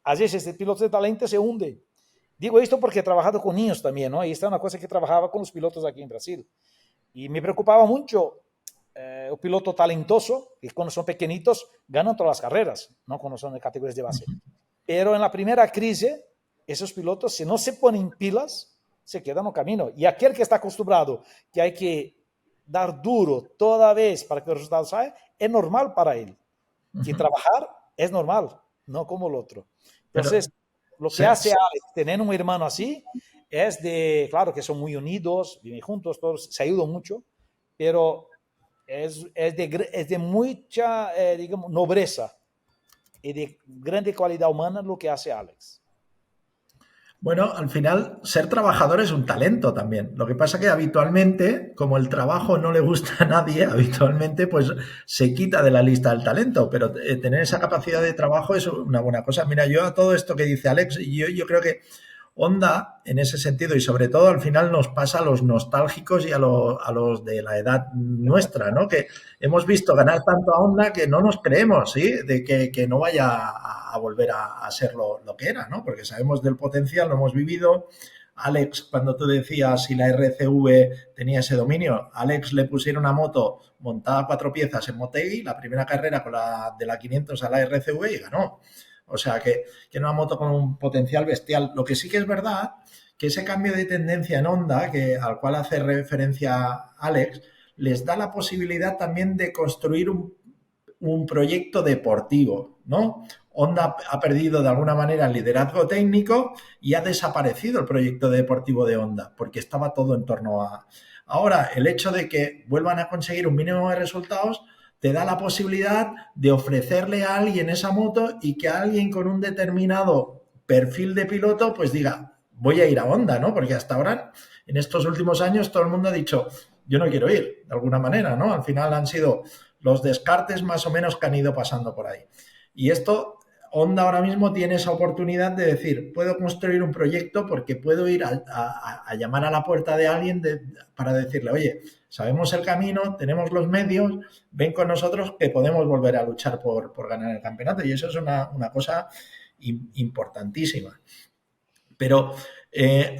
a veces este piloto de talento se hunde. Digo esto porque he trabajado con niños también, ¿no? Y esta es una cosa que trabajaba con los pilotos aquí en Brasil. Y me preocupaba mucho el piloto talentoso, que cuando son pequeñitos ganan todas las carreras, no cuando son de categorías de base. Pero en la primera crisis, esos pilotos, si no se ponen pilas, se quedan en el camino. Y aquel que está acostumbrado que hay que dar duro toda vez para que el resultado salga, es normal para él. Que trabajar es normal, no como el otro. Entonces, lo que hace Alex, tener un hermano así, es de, claro que son muy unidos, viven juntos, todos se ayudan mucho, pero es de mucha, digamos, nobleza y de grande calidad humana lo que hace Alex. Bueno, al final ser trabajador es un talento también. Lo que pasa que habitualmente, como el trabajo no le gusta a nadie, habitualmente pues se quita de la lista del talento, pero tener esa capacidad de trabajo es una buena cosa. Mira, yo a todo esto que dice Alex, yo creo que Honda, en ese sentido, y sobre todo al final nos pasa a los nostálgicos y a los de la edad nuestra, ¿no? Que hemos visto ganar tanto a Honda que no nos creemos, ¿sí? De que no vaya a volver a ser lo que era, ¿no? Porque sabemos del potencial, lo hemos vivido. Alex, cuando tú decías si la RCV tenía ese dominio, Alex le pusieron una moto montada a 4 piezas en Motegi, la primera carrera con de la 500 a la RCV y ganó. O sea, que una moto con un potencial bestial. Lo que sí que es verdad, que ese cambio de tendencia en Honda, al cual hace referencia Alex, les da la posibilidad también de construir un proyecto deportivo, ¿no? Honda ha perdido de alguna manera el liderazgo técnico y ha desaparecido el proyecto deportivo de Honda, porque estaba todo en torno a... Ahora, el hecho de que vuelvan a conseguir un mínimo de resultados te da la posibilidad de ofrecerle a alguien esa moto y que alguien con un determinado perfil de piloto pues diga, voy a ir a Honda, ¿no? Porque hasta ahora, en estos últimos años, todo el mundo ha dicho, yo no quiero ir, de alguna manera, ¿no? Al final han sido los descartes más o menos que han ido pasando por ahí. Y esto, Honda ahora mismo tiene esa oportunidad de decir, puedo construir un proyecto porque puedo ir a llamar a la puerta de alguien para decirle, oye, sabemos el camino, tenemos los medios, ven con nosotros que podemos volver a luchar por ganar el campeonato. Y eso es una cosa importantísima. Pero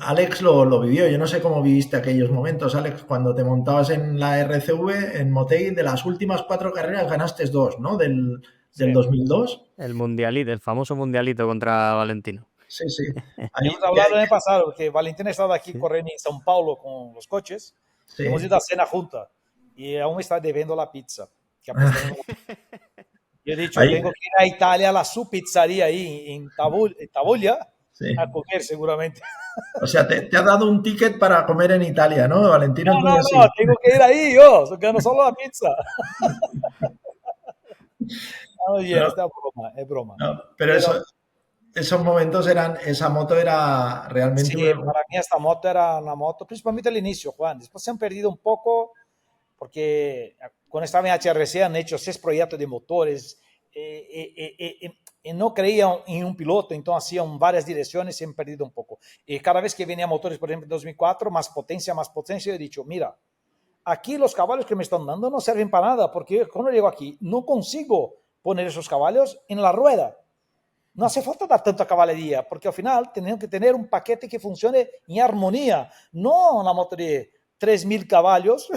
Alex lo vivió. Yo no sé cómo viviste aquellos momentos, Alex, cuando te montabas en la RCV, en Motegi, de las últimas 4 carreras ganaste 2, ¿no? Del Sí. 2002. El mundialito, el famoso mundialito contra Valentino. Sí, sí. Ahí, Hemos hablado en el pasado que Valentín ha estado aquí corriendo en São Paulo con los coches. sí. Hemos ido a cena junta y aún está debiendo la pizza. Que yo he dicho, Ahí, tengo que ir a Italia, a la su pizzería ahí en Tavoglia, sí. a comer seguramente. O sea, te ha dado un ticket para comer en Italia, ¿no? Valentino es muy así. No, tengo que ir ahí yo, gano solo la pizza. Oye, No, esta es broma, es broma. no, pero esos momentos esa moto era realmente Sí, para mí esta moto era una moto, principalmente al inicio, Juan. Después se han perdido un poco porque cuando estaba en HRC han hecho 6 proyectos de motores y no creían en un piloto, entonces hacían varias direcciones y se han perdido un poco. Y cada vez que venía motores, por ejemplo, en 2004, más potencia, he dicho, mira, aquí los caballos que me están dando no sirven para nada, porque cuando llego aquí no consigo poner esos caballos en la rueda. No hace falta dar tanta caballería, porque al final tenemos que tener un paquete que funcione en armonía, no una moto de 3.000 caballos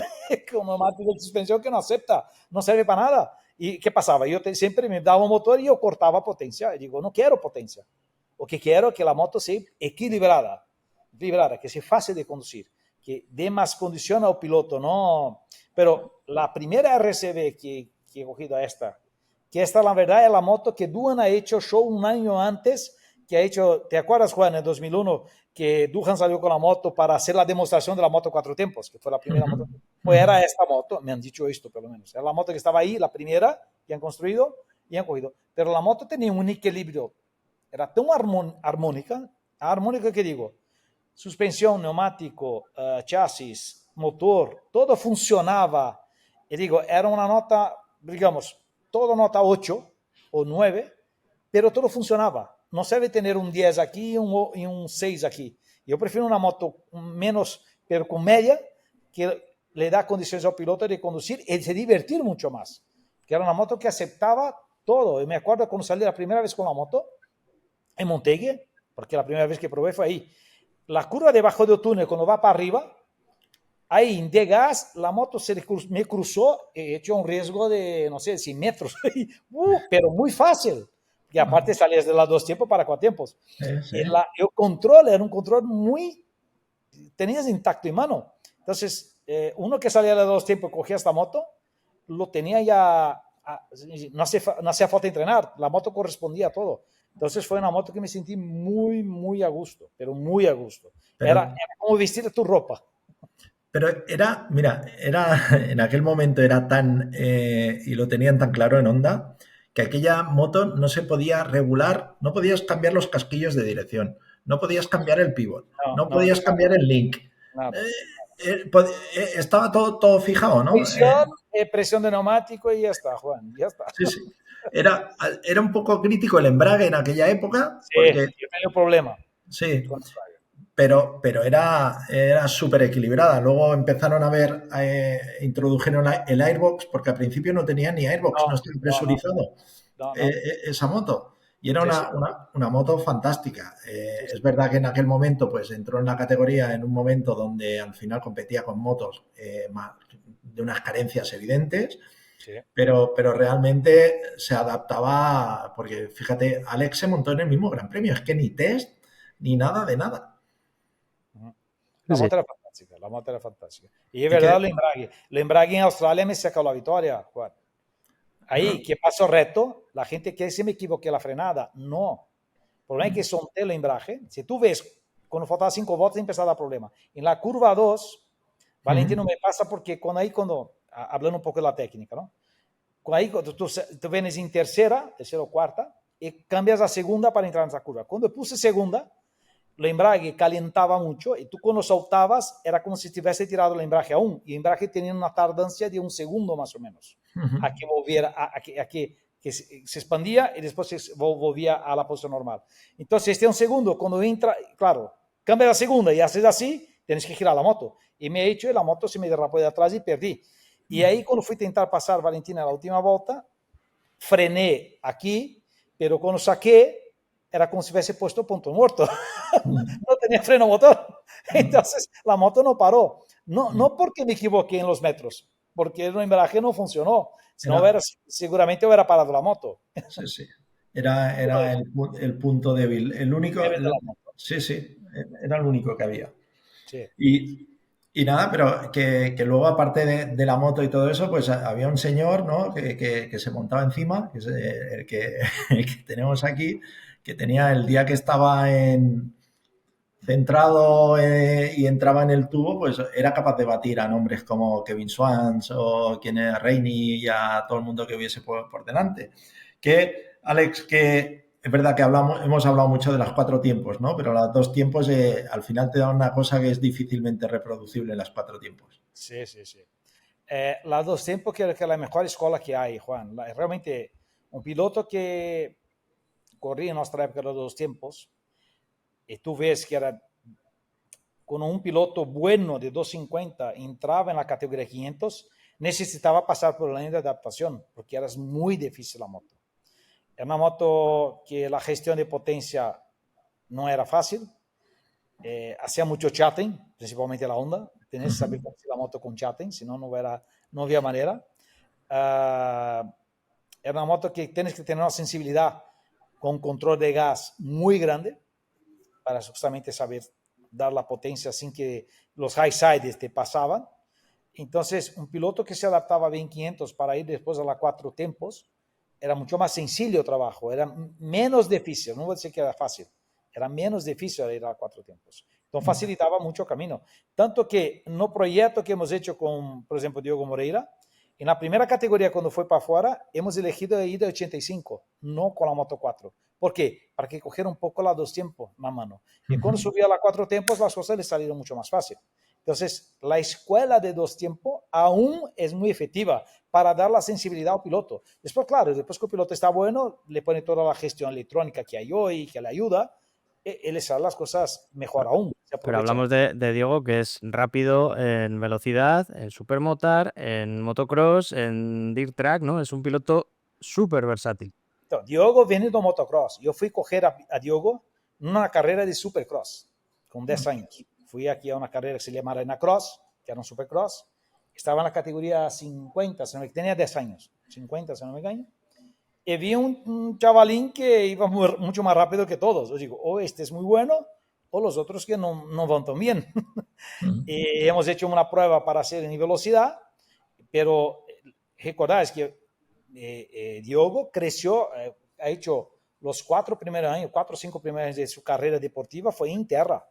con neumático de suspensión que no acepta, no sirve para nada. ¿Y qué pasaba? Yo siempre me daba un motor y yo cortaba potencia. Y digo, no quiero potencia. Lo que quiero es que la moto sea equilibrada, que sea fácil de conducir, que dé más condición al piloto, ¿no? Pero la primera RCV que he cogido que esta la verdad es la moto que Duhan ha hecho show un año antes, que ha hecho, ¿te acuerdas, Juan, en 2001, que Duhan salió con la moto para hacer la demostración de la moto 4 tiempos, que fue la primera moto? Pues era esta moto, me han dicho esto por lo menos, era la moto que estaba ahí, la primera que han construido y han cogido, pero la moto tenía un equilibrio, era tan armónica que digo, suspensión, neumático, chasis, motor, todo funcionaba, y digo, era una nota, digamos, todo nota 8 o 9, pero todo funcionaba. No se debe tener un 10 aquí y un 6 aquí. Yo prefiero una moto menos, pero con media, que le da condiciones al piloto de conducir y de divertir mucho más. Que era una moto que aceptaba todo. Y me acuerdo cuando salí la primera vez con la moto en Motegi, porque la primera vez que probé fue ahí. La curva debajo del túnel, cuando va para arriba, ahí en de gas, la moto me cruzó y he hecho un riesgo de, no sé, 100 metros, pero muy fácil. Y aparte salías de las 2 tiempos para 4 tiempos. sí. El control era un control muy, tenías intacto en mano. Entonces, uno que salía de los 2 tiempos y cogía esta moto, lo tenía ya, no hacía falta entrenar, la moto correspondía a todo. Entonces fue una moto que me sentí muy, muy a gusto, pero muy a gusto. Era como vestir tu ropa. Pero mira, en aquel momento era tan, y lo tenían tan claro en Honda, que aquella moto no se podía regular, no podías cambiar los casquillos de dirección, no podías cambiar el pivot, no podías cambiar el link. Nada. Estaba todo fijado, ¿no? Presión de neumático y ya está, Juan, ya está. Sí, sí. Era un poco crítico el embrague en aquella época. Sí, Porque, yo tenía un problema. Sí, pero era súper equilibrada. Luego empezaron a ver, introdujeron el airbox, porque al principio no tenía ni airbox, no estaba presurizado esa moto. Y era una moto fantástica. Es verdad que en aquel momento pues entró en la categoría en un momento donde al final competía con motos de unas carencias evidentes, pero realmente se adaptaba, porque fíjate, Alex se montó en el mismo Gran Premio, es que ni test ni nada de nada. La moto era fantástica, Y es verdad, el embrague en Australia me sacó la victoria, Juan. Ahí, que paso recto, la gente que se me equivoqué la frenada. No. El problema es que solté el embrague. Si tú ves, cuando faltaba 5 voltas, empezaba a dar problema. En la curva 2, Valentino me pasa porque hablando un poco de la técnica, ¿no? Cuando tú vienes en tercera o cuarta, y cambias a segunda para entrar en esa curva. Cuando puse segunda, el embrague calentaba mucho y tú cuando soltabas era como si tivesse tirado el embrague aún, y el embrague tenía una tardancia de 1 segundo más o menos, a que volviera, a que se expandía y después se volvía a la posición normal. Entonces este 1 segundo, cuando entra, claro, cambia la segunda y haces así, tienes que girar la moto. Y me he hecho y la moto se me derrapó de atrás y perdí. Y ahí cuando fui a intentar pasar Valentina la última volta, frené aquí, pero cuando saqué, era como si hubiese puesto punto muerto. no tenía freno motor. Entonces la moto no paró. No porque me equivoqué en los metros, porque el embalaje no funcionó. Si no, seguramente hubiera parado la moto. Sí, sí. Era el punto débil. El único. Sí, sí. Era el único que había. Sí. Y nada, pero que luego, aparte de la moto y todo eso, pues había un señor, ¿no? que se montaba encima, que es el que tenemos aquí, que tenía el día que estaba centrado y entraba en el tubo, pues era capaz de batir a nombres como Kevin Swans o quien era Reini y a todo el mundo que hubiese por delante. Que, Alex, que es verdad que hemos hablado mucho de las 4 tiempos, ¿no? Pero los 2 tiempos al final te dan una cosa que es difícilmente reproducible en las 4 tiempos. Sí, sí, sí. Las 2 tiempos que es la mejor escuela que hay, Juan. Realmente, un piloto que corría en nuestra época los 2 tiempos, y tú ves que era con un piloto bueno de 250 entraba en la categoría 500, necesitaba pasar por la línea de adaptación, porque era muy difícil la moto. Era una moto que la gestión de potencia no era fácil, hacía mucho chatting, principalmente la Honda, tenías que saber conducir la moto con chatting, si no, no había manera. Era una moto que tienes que tener una sensibilidad con control de gas muy grande para justamente saber dar la potencia sin que los high sides te pasaban. Entonces, un piloto que se adaptaba bien 500 para ir después a la 4 tiempos, era mucho más sencillo el trabajo, era menos difícil, no voy a decir que era fácil, era menos difícil ir a 4 tiempos. Entonces, facilitaba mucho el camino. Tanto que no proyecto que hemos hecho con, por ejemplo, Diogo Moreira, en la primera categoría, cuando fue para afuera, hemos elegido ir de 85, no con la Moto 4. ¿Por qué? Para que cogiera un poco la 2 tiempos la mano. Y cuando subió a la 4 tiempos, las cosas le salieron mucho más fácil. Entonces, la escuela de 2 tiempos aún es muy efectiva para dar la sensibilidad al piloto. Después, claro, después que el piloto está bueno, le pone toda la gestión electrónica que hay hoy, que le ayuda, y le salen las cosas mejor aún. Pero hablamos de Diogo, que es rápido en velocidad, en supermotar, en motocross, en dirt track, ¿no? Es un piloto súper versátil. Então, Diogo viene do motocross. Eu fui correr a Diogo numa carreira de supercross, com 10 anos. Fui aqui a uma carreira que se chama Arena Cross, que era um supercross. Estava na categoria 50, se não me engano, tinha 10 anos. 50, se não me engano. E vi un chavalín que iba mucho más rápido que todos. Yo digo, o este es muy bueno, o los otros que no van tan bien. Y hemos hecho una prueba para hacer en velocidad, pero recordáis que Diogo creció, ha hecho los 4 o 5 primeros años de su carrera deportiva fue en tierra.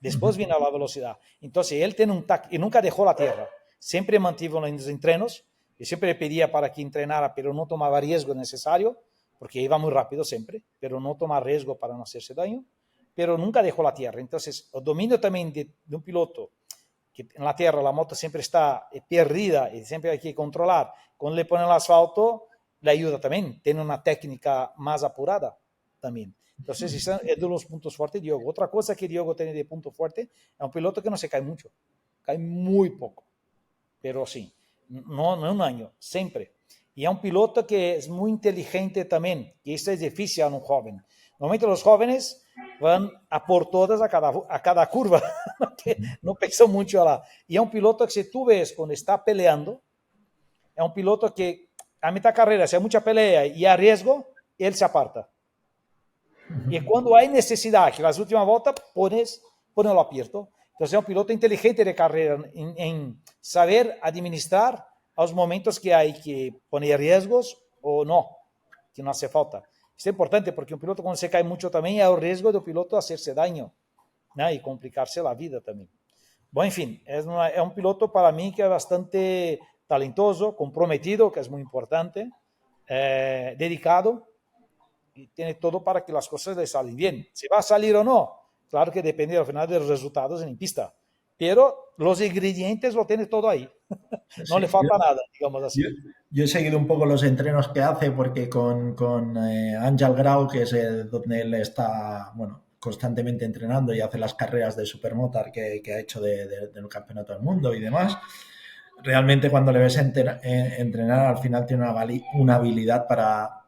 Después vino a la velocidad. Entonces él tiene un tac y nunca dejó la tierra. Siempre mantuvo en los entrenos. Yo siempre le pedía para que entrenara, pero no tomaba riesgo necesario, porque iba muy rápido siempre, pero no tomaba riesgo para no hacerse daño, pero nunca dejó la tierra. Entonces, el dominio también de un piloto, que en la tierra la moto siempre está perdida y siempre hay que controlar, cuando le ponen el asfalto, le ayuda también, tiene una técnica más apurada también. Entonces, ese es de los puntos fuertes de Diogo. Otra cosa que Diogo tiene de punto fuerte, es un piloto que no se cae mucho, cae muy poco, pero sí. No un año, siempre. Y es un piloto que es muy inteligente también, y esto es difícil a un joven. Normalmente los jóvenes van a por todas a cada curva, que no piensan mucho. Y es un piloto que si tú ves cuando está peleando, es un piloto que a mitad de carrera, si hay mucha pelea y hay riesgo, él se aparta. Y cuando hay necesidad, que las últimas vueltas ponelo abierto. Entonces es un piloto inteligente de carrera en saber administrar los momentos que hay que poner riesgos o no, que no hace falta. Esto es importante porque un piloto cuando se cae mucho también hay el riesgo del piloto hacerse daño, ¿no? Y complicarse la vida también. Bueno, en fin, es un piloto para mí que es bastante talentoso, comprometido, que es muy importante, dedicado, y tiene todo para que las cosas le salgan bien. Si va a salir o no, claro que depende al final de los resultados en pista, pero los ingredientes lo tiene todo ahí. No le falta nada, digamos así. Yo he seguido un poco los entrenos que hace porque con Ángel Grau, que es donde él está, bueno, constantemente entrenando y hace las carreras de supermotar que ha hecho del campeonato del mundo y demás. Realmente cuando le ves entrenar, al final tiene una habilidad para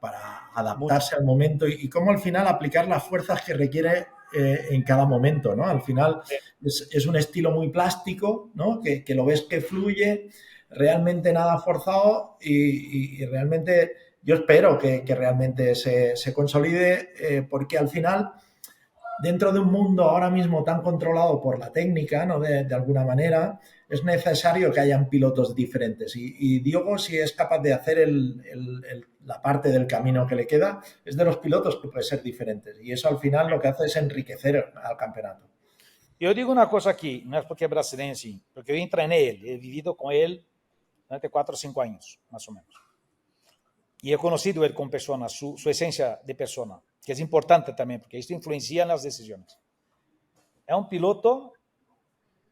adaptarse al momento y cómo al final aplicar las fuerzas que requiere en cada momento, ¿no? Al final es un estilo muy plástico, ¿no? Que lo ves que fluye, realmente nada forzado y realmente yo espero que realmente se consolide porque al final dentro de un mundo ahora mismo tan controlado por la técnica, ¿no? De alguna manera, es necesario que hayan pilotos diferentes. Y Diogo, si es capaz de hacer la parte del camino que le queda, es de los pilotos que puede ser diferentes. Y eso al final lo que hace es enriquecer al campeonato. Yo digo una cosa aquí, no es porque es brasileño, sí, porque yo entrené él, he vivido con él durante 4 o 5 años, más o menos. Y he conocido él con persona, su esencia de persona, que es importante también, porque esto influencia en las decisiones. Es un piloto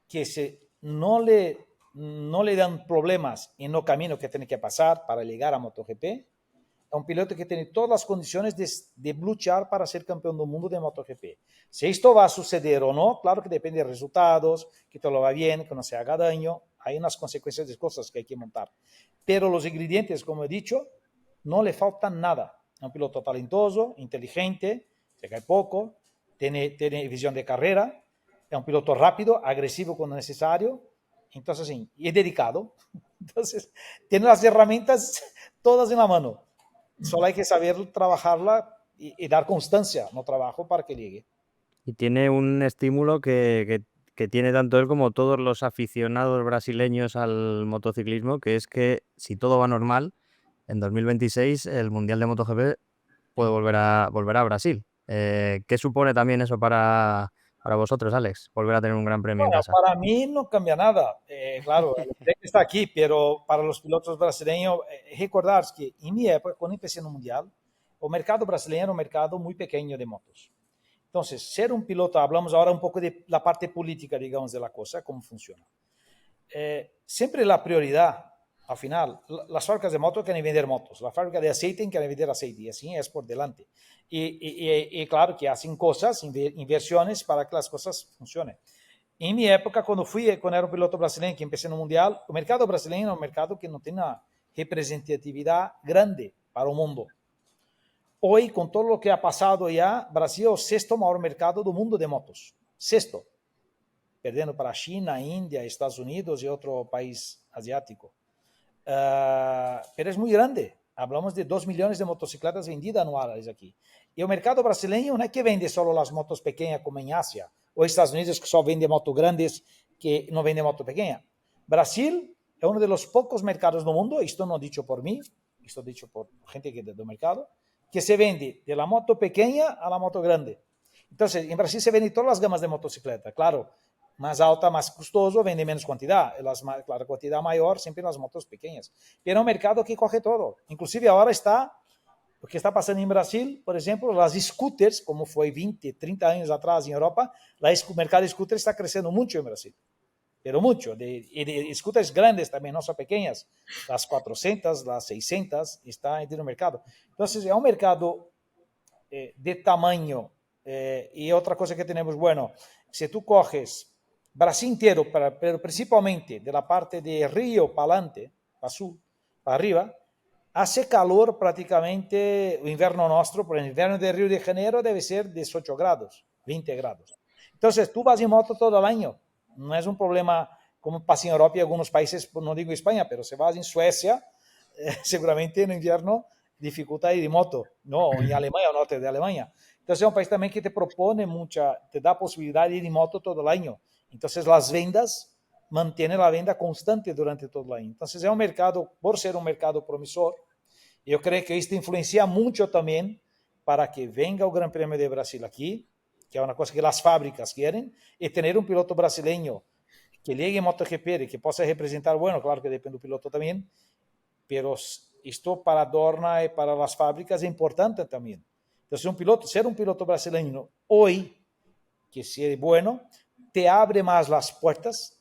que no le dan problemas en el camino que tiene que pasar para llegar a MotoGP. Es un piloto que tiene todas las condiciones de luchar para ser campeón del mundo de MotoGP. Si esto va a suceder o no, claro que depende de resultados, que todo lo va bien, que no se haga daño. Hay unas consecuencias de cosas que hay que montar. Pero los ingredientes, como he dicho, no le faltan nada. Es un piloto talentoso, inteligente, se cae poco, tiene visión de carrera, es un piloto rápido, agresivo cuando necesario, entonces sí, y es dedicado. Entonces, tiene las herramientas todas en la mano. Solo hay que saber trabajarla y dar constancia no trabajo para que llegue. Y tiene un estímulo que tiene tanto él como todos los aficionados brasileños al motociclismo, que es que si todo va normal, en 2026 el Mundial de MotoGP puede volver a Brasil. ¿Qué supone también eso para vosotros, Alex? Volver a tener un gran premio en Bueno, casa. para mí no cambia nada. Claro, el premio está aquí, pero para los pilotos brasileños, recordar que en mi época, cuando empecé en el Mundial, el mercado brasileño era un mercado muy pequeño de motos. Entonces, ser un piloto, hablamos ahora un poco de la parte política, digamos, de la cosa, cómo funciona. Siempre la prioridad, al final, las fábricas de motos quieren vender motos, la fábrica de aceite quiere vender aceite, y así es por delante. Y claro que hacen cosas, inversiones para que las cosas funcionen. En mi época, cuando era un piloto brasileño que empecé en el Mundial, el mercado brasileño era un mercado que no tiene una representatividad grande para el mundo. Hoy, con todo lo que ha pasado ya, Brasil es el sexto mayor mercado del mundo de motos. Sexto. Perdendo para China, India, Estados Unidos y otro país asiático. Pero es muy grande. Hablamos de 2 millones de motocicletas vendidas anuales aquí. Y el mercado brasileño no es que vende solo las motos pequeñas como en Asia, o Estados Unidos que solo vende motos grandes que no vende moto pequeña. Brasil es uno de los pocos mercados del mundo, esto no dicho por mí, esto dicho por gente que del mercado, que se vende de la moto pequeña a la moto grande. Entonces, en Brasil se venden todas las gamas de motocicleta, claro, más alta, más costoso, vende menos cantidad. La cantidad mayor siempre en las motos pequeñas. Pero es un mercado que coge todo. Inclusive ahora está, lo que está pasando en Brasil, por ejemplo, las scooters, como fue 20, 30 años atrás en Europa, el mercado de scooters está creciendo mucho en Brasil. Pero mucho. De scooters grandes también, no son pequeñas. Las 400, las 600, está en el mercado. Entonces, es un mercado de tamaño. Y otra cosa que tenemos, bueno, si tú coges Brasil entero, pero principalmente de la parte de Río para adelante, para sur, para arriba, hace calor prácticamente el invierno nuestro, pero el invierno de Río de Janeiro debe ser 18 grados, 20 grados. Entonces tú vas en moto todo el año, no es un problema como pasa en Europa y algunos países, no digo España, pero si vas en Suecia, seguramente en invierno dificulta ir de moto, no, en Alemania o norte de Alemania. Entonces es un país también que te propone te da posibilidad de ir en moto todo el año. Entonces las vendas mantienen la venda constante durante todo el año. Entonces es un mercado, por ser un mercado promisor, yo creo que esto influencia mucho también para que venga el Gran Premio de Brasil aquí, que es una cosa que las fábricas quieren, y tener un piloto brasileño que llegue en MotoGP y que pueda representar, bueno, claro que depende del piloto también, pero esto para Dorna y para las fábricas es importante también. Entonces ser un piloto brasileño hoy, que sea bueno, te abre más las puertas,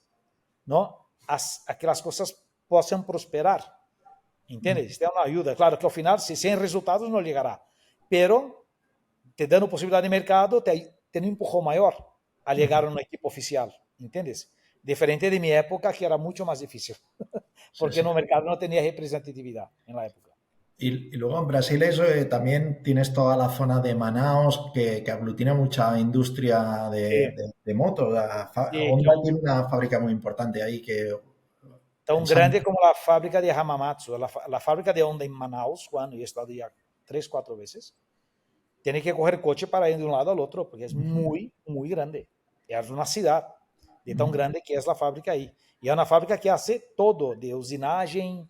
¿no? A que las cosas puedan prosperar. ¿Entiendes? Esta es una ayuda. Claro que al final, si sin resultados, no llegará. Pero te dando posibilidad de mercado, te un empujón mayor a llegar a un equipo oficial. ¿Entiendes? Diferente de mi época, que era mucho más difícil. Porque sí, sí. En el mercado no tenía representatividad en la época. Y luego en Brasil eso, también tienes toda la zona de Manaus que aglutina mucha industria Sí, de motos. sí, Honda tiene una fábrica muy importante ahí que tão pensando. grande como a fábrica de Hamamatsu. A fábrica de Honda em Manaus, quando eu he estado ya 3, 4 veces, tiene que coger coche para ir de un lado al otro, porque es muy, muy grande. Es una ciudad de tan grande que es la fábrica ahí. Y es una fábrica que hace todo, de usinagem,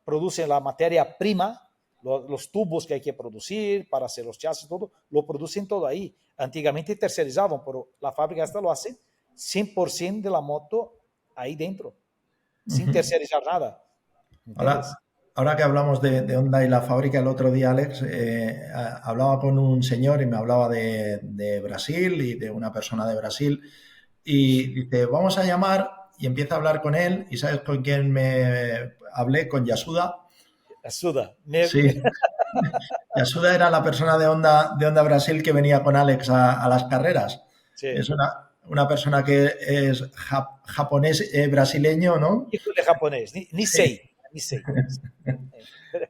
produce la materia prima, los tubos que hay que producir para hacer los chasis, todo, lo producen todo ahí. Antigamente tercerizaban, pero la fábrica esta lo hace 100% de la moto ahí dentro, sin Ujú. tercerizar nada. Ahora, ¿Entiendes? ahora que hablamos de Honda y la fábrica, el otro día, Alex, hablaba con un señor y me hablaba de Brasil y de una persona de Brasil y dice, vamos a llamar y empieza a hablar con él y ¿sabes con quién me hablé? Con Yasuda. Ayuda. Sí, Yasuda era la persona de Honda Brasil que venía con Alex a las carreras. Sí. Es una persona que es japonés brasileño, ¿no? Hijo de japonés, Nisei, Nisei.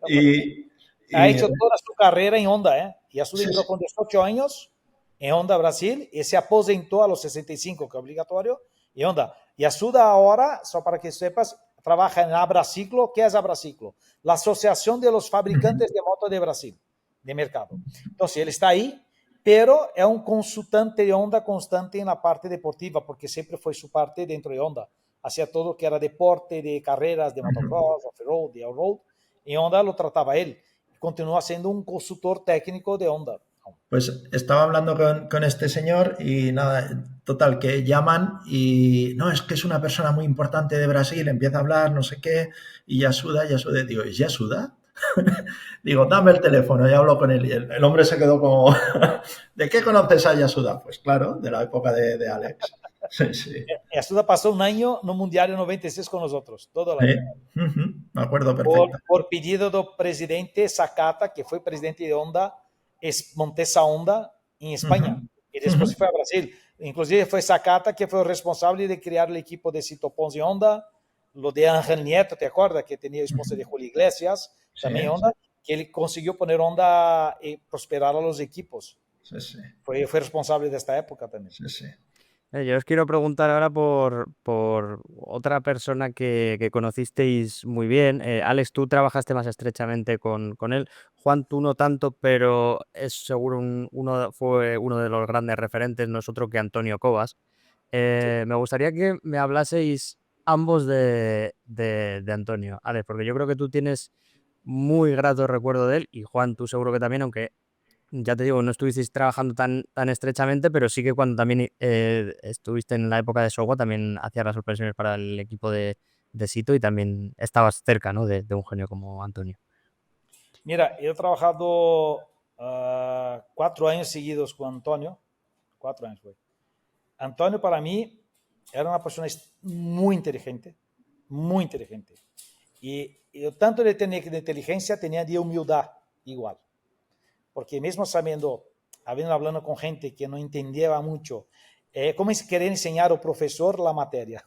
Y, Ha y hecho toda su carrera en Honda, ¿eh? Yasuda sí, entró con 18 años en Honda Brasil y se aposentó a los 65, que es obligatorio, en Honda. Yasuda ahora, só para que sepas, trabaja en Abraciclo. ¿Qué es Abraciclo? La Asociación de los Fabricantes de Moto de Brasil, de mercado. Entonces, él está ahí, pero es un consultante de Honda constante en la parte deportiva, porque siempre fue su parte dentro de Honda. Hacía todo que era deporte, de carreras, de motocross, off-road, de all-road. En Honda lo trataba él. Continúa siendo un consultor técnico de Honda. pues estaba hablando con este señor y nada, total, que llaman y no, es que es una persona muy importante de Brasil, empieza a hablar, no sé qué, y Yasuda, digo, ¿es Yasuda? Digo, dame el teléfono y hablo con él. Y el hombre se quedó como, ¿de qué conoces a Yasuda? Pues claro, de la época de Alex. Sí, sí. Yasuda pasó un año no Mundial 96 con nosotros, todo el Sí. año. Ujú, me acuerdo Por, perfecto. por pedido del presidente Sakata, que fue presidente de Honda, es Montesa Honda en Ujú, España. Y ujú. después se fue a Brasil. Inclusive fue Sakata que fue el responsable de crear el equipo de Cito Pons y Honda, lo de Ángel Nieto, ¿te acuerdas? Que tenía esposa de Julio Iglesias, Sí, también Honda, que él consiguió poner Honda y prosperar a los equipos. sí, sí, Fue responsable de esta época también. sí, sí. Yo os quiero preguntar ahora por otra persona que conocisteis muy bien. Alex, tú trabajaste más estrechamente con él. Juan, tú no tanto, pero es seguro fue uno de los grandes referentes, no es otro que Antonio Covas. Sí. Me gustaría que me hablaseis ambos de Antonio, Alex, porque yo creo que tú tienes muy grato recuerdo de él y Juan, tú seguro que también, aunque ya te digo, no estuvisteis trabajando tan estrechamente, pero sí que cuando también estuviste en la época de Sogo, también hacías las sorpresiones para el equipo de Sito y también estabas cerca, ¿no? de un genio como Antonio. Mira, yo he trabajado 4 años seguidos con Antonio. 4 años, güey. Antonio para mí era una persona muy inteligente, muy inteligente. Y yo tanto de tener de inteligencia tenía de humildad igual. Porque mesmo sabiendo, hablando con gente que no entendía mucho, como querer enseñar al profesor la materia.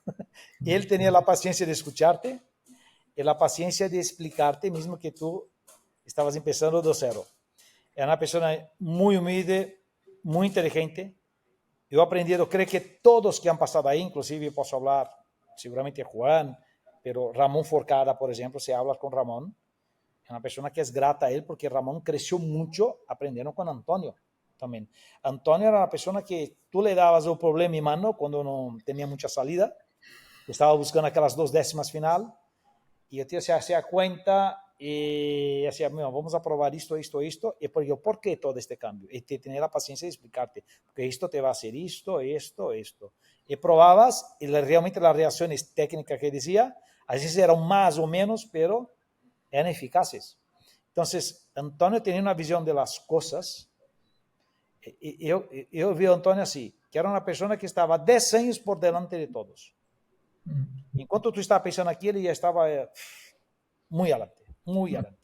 Él tenía la paciencia de escucharte y la paciencia de explicarte, mismo que tú estabas empezando de cero. Era una persona muy humilde, muy inteligente. Yo he aprendido, creo que todos que han pasado ahí, inclusive posso hablar seguramente Juan, pero Ramón Forcada, por ejemplo, se habla con Ramón, es una persona que es grata a él porque Ramón creció mucho aprendiendo con Antonio también. Antonio era una persona que tú le dabas el problema en mano cuando no tenía mucha salida, estaba buscando aquellas 2 décimas final, y el tío se hacía cuenta y decía, vamos a probar esto, y pues yo, ¿por qué todo este cambio? Y te tenía la paciencia de explicarte, porque esto te va a hacer esto. Y probabas, y realmente las reacciones técnicas que decía, a veces eran más o menos, pero eran eficaces. Entonces, Antonio tenía una visión de las cosas, y yo vi a Antonio así, que era una persona que estaba 10 años por delante de todos. Enquanto tú estabas pensando aqui, ele já estava muito adelante, muito adelante.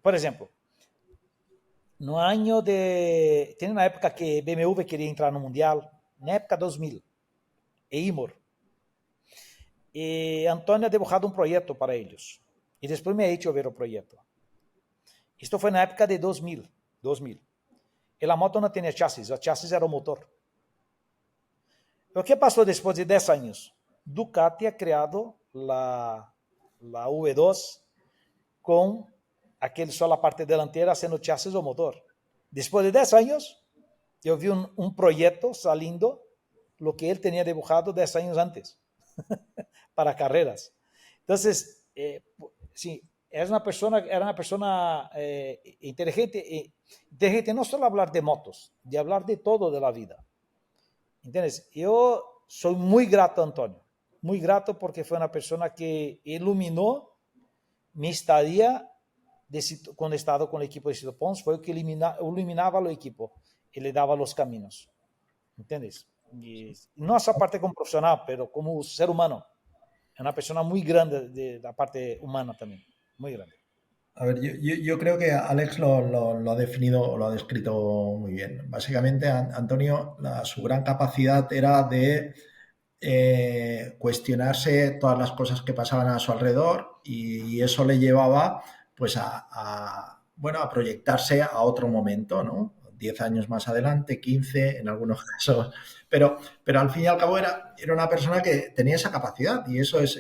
Por exemplo, no ano de... Tem uma época que BMW queria entrar no Mundial, na época 2000, e Imor. E Antônio ha dibujado um projeto para eles. y después me ha hecho ver el proyecto. Esto fue en la época de 2000. Y la moto no tenía chasis, el chasis era el motor. Pero ¿qué pasó después de 10 años? Ducati ha creado la V2 con aquel solo la parte delantera haciendo chasis o motor. Después de 10 años, yo vi un proyecto saliendo lo que él tenía dibujado 10 años antes para carreras. Entonces, sí, era una persona inteligente no solo hablar de motos, de hablar de todo de la vida. ¿Entiendes? Yo soy muy grato a Antonio, muy grato porque fue una persona que iluminó mi estadía cuando estaba con el equipo de Cito Pons, fue el que iluminaba al equipo y le daba los caminos. ¿Entiendes? Y no esa parte como profesional, pero como ser humano. Es una persona muy grande de la parte humana también, muy grande. A ver, yo creo que Alex lo ha definido, lo ha descrito muy bien. Básicamente, Antonio, su gran capacidad era de cuestionarse todas las cosas que pasaban a su alrededor y eso le llevaba pues bueno, a proyectarse a otro momento, ¿no? 10 años más adelante, 15 en algunos casos, pero al fin y al cabo era una persona que tenía esa capacidad y eso es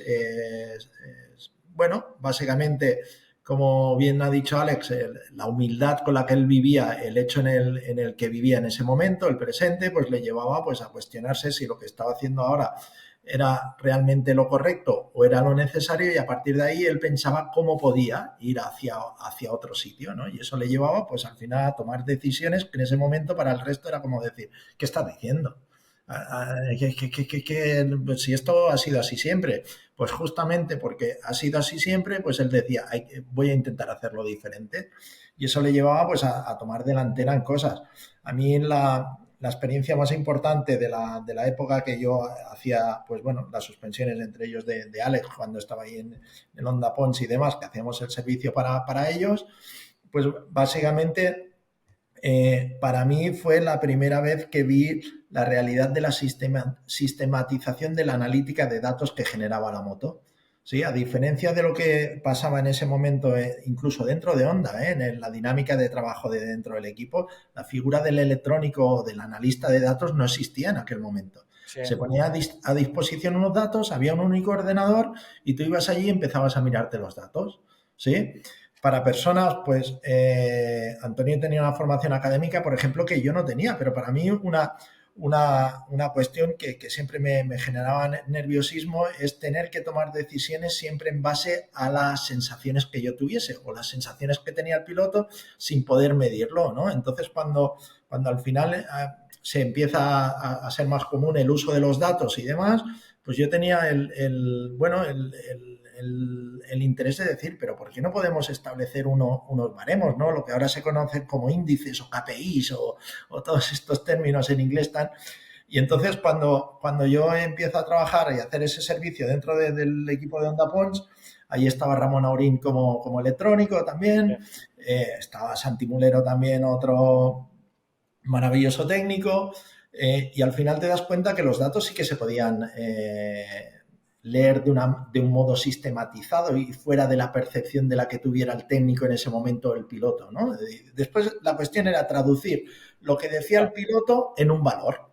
bueno, básicamente, como bien ha dicho Alex, la humildad con la que él vivía, el hecho en el que vivía en ese momento, el presente, pues le llevaba pues a cuestionarse si lo que estaba haciendo ahora era realmente lo correcto o era lo necesario y a partir de ahí él pensaba cómo podía ir hacia otro sitio, ¿no? Y eso le llevaba pues al final a tomar decisiones que en ese momento para el resto era como decir, ¿qué estás diciendo? Si esto ha sido así siempre, pues justamente porque ha sido así siempre, pues él decía, voy a intentar hacerlo diferente. Y eso le llevaba pues a tomar delantera en cosas. A mí la experiencia más importante de la época que yo hacía, pues bueno, las suspensiones entre ellos de Alex cuando estaba ahí en el Honda Pons y demás, que hacíamos el servicio para ellos, pues básicamente para mí fue la primera vez que vi la realidad de la sistematización de la analítica de datos que generaba la moto. Sí, a diferencia de lo que pasaba en ese momento, incluso dentro de Honda, en la dinámica de trabajo de dentro del equipo, la figura del electrónico o del analista de datos no existía en aquel momento. Sí. Se ponía a disposición unos datos, había un único ordenador y tú ibas allí y empezabas a mirarte los datos. ¿Sí? Para personas, pues Antonio tenía una formación académica, por ejemplo, que yo no tenía, pero para mí una cuestión que siempre me generaba nerviosismo es tener que tomar decisiones siempre en base a las sensaciones que yo tuviese o las sensaciones que tenía el piloto sin poder medirlo, ¿no? Entonces, cuando al final se empieza a ser más común el uso de los datos y demás, pues yo tenía el interés de decir, pero ¿por qué no podemos establecer unos baremos, ¿no? Lo que ahora se conocen como índices o KPIs o todos estos términos en inglés tan... Y entonces cuando yo empiezo a trabajar y a hacer ese servicio dentro del equipo de Honda Pons, ahí estaba Ramón Aurín como electrónico también, estaba Santi Mulero también, otro maravilloso técnico, y al final te das cuenta que los datos sí que se podían leer de un modo sistematizado y fuera de la percepción de la que tuviera el técnico en ese momento o el piloto, ¿no? Después la cuestión era traducir lo que decía el piloto en un valor.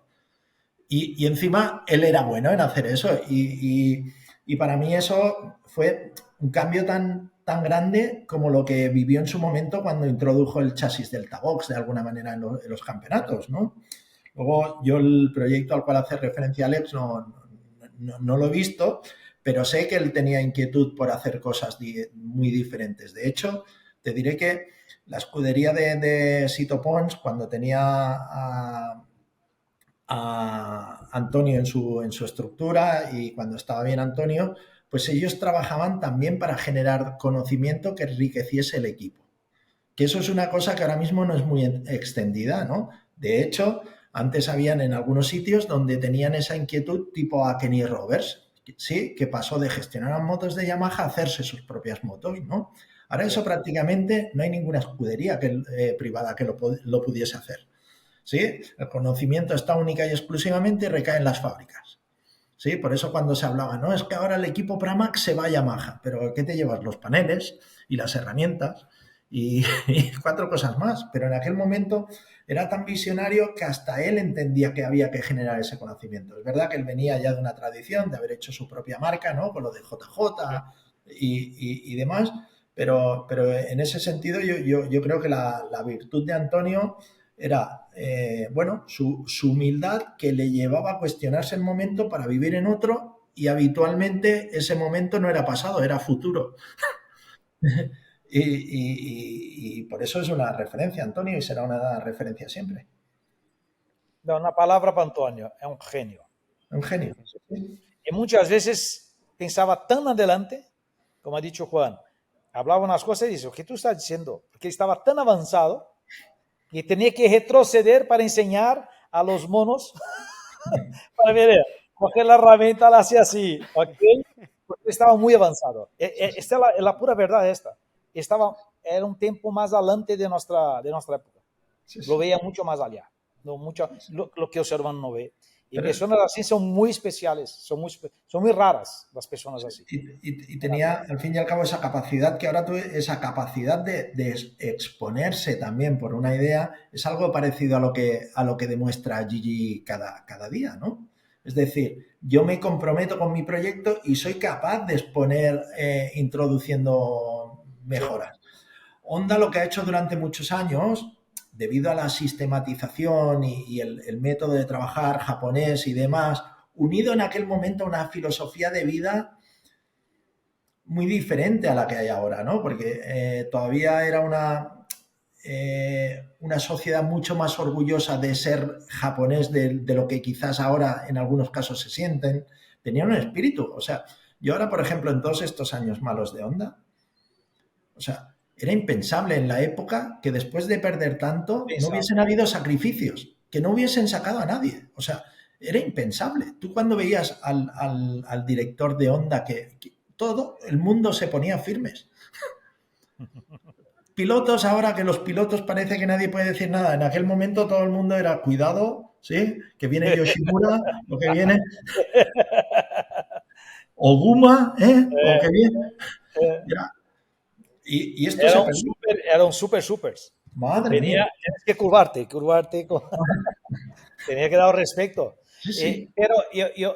Y encima él era bueno en hacer eso. Y para mí eso fue un cambio tan grande como lo que vivió en su momento cuando introdujo el chasis Delta Box de alguna manera en los campeonatos, ¿no? Luego yo el proyecto al cual hace referencia Alex no lo he visto, pero sé que él tenía inquietud por hacer cosas muy diferentes. De hecho, te diré que la escudería de Cito Pons, cuando tenía a Antonio en su estructura y cuando estaba bien Antonio, pues ellos trabajaban también para generar conocimiento que enriqueciese el equipo. Que eso es una cosa que ahora mismo no es muy extendida, ¿no? De hecho, antes habían en algunos sitios donde tenían esa inquietud tipo a Kenny Roberts, ¿sí? Que pasó de gestionar motos de Yamaha a hacerse sus propias motos, ¿no? Ahora eso prácticamente no hay ninguna escudería privada que lo pudiese hacer, ¿sí? El conocimiento está única y exclusivamente recae en las fábricas, ¿sí? Por eso cuando se hablaba, no, es que ahora el equipo Pramac se va a Yamaha, pero ¿qué te llevas? Los paneles y las herramientas y 4 cosas más. Pero en aquel momento era tan visionario que hasta él entendía que había que generar ese conocimiento. Es verdad que él venía ya de una tradición de haber hecho su propia marca, ¿no? Con lo de JJ y demás, pero en ese sentido yo creo que la virtud de Antonio era, bueno, su humildad que le llevaba a cuestionarse el momento para vivir en otro y habitualmente ese momento no era pasado, era futuro. Y por eso es una referencia, Antonio, y será una referencia siempre. No, una palabra para Antonio, es un genio. Un genio. Y muchas veces pensaba tan adelante, como ha dicho Juan, hablaba unas cosas y dice, ¿qué tú estás diciendo? Porque estaba tan avanzado y tenía que retroceder para enseñar a los monos para ver, coger la herramienta, la hacía así, ¿ok? Porque estaba muy avanzado. Esta es la pura verdad esta. Era un tiempo más adelante de nuestra época. Sí, Lo sí. veía mucho más allá. No, mucho, lo que el ser humano no ve. Y Pero, personas así son muy especiales, son muy raras las personas así. y tenía, al fin y al cabo, esa capacidad que ahora tuve, esa capacidad de exponerse también por una idea, es algo parecido a lo que demuestra Gigi cada día, ¿no? Es decir, yo me comprometo con mi proyecto y soy capaz de exponer introduciendo mejoras. Honda lo que ha hecho durante muchos años, debido a la sistematización y el método de trabajar japonés y demás, unido en aquel momento a una filosofía de vida muy diferente a la que hay ahora, ¿no? Porque todavía era una sociedad mucho más orgullosa de ser japonés de lo que quizás ahora en algunos casos se sienten. Tenían un espíritu. O sea, yo ahora, por ejemplo, en todos estos años malos de Honda, o sea, era impensable en la época que después de perder tanto no hubiesen habido sacrificios, que no hubiesen sacado a nadie. O sea, era impensable. Tú cuando veías al director de Honda que todo el mundo se ponía firmes. Pilotos, ahora que los pilotos parece que nadie puede decir nada. En aquel momento todo el mundo era cuidado, ¿sí? Que viene Yoshimura, lo que viene. Oguma, ¿eh? O que viene. Ya. Y esto se perdió. Era un supers. Madre mía. Tienes que curvarte. Tenía que dar respeto. Sí, sí. Pero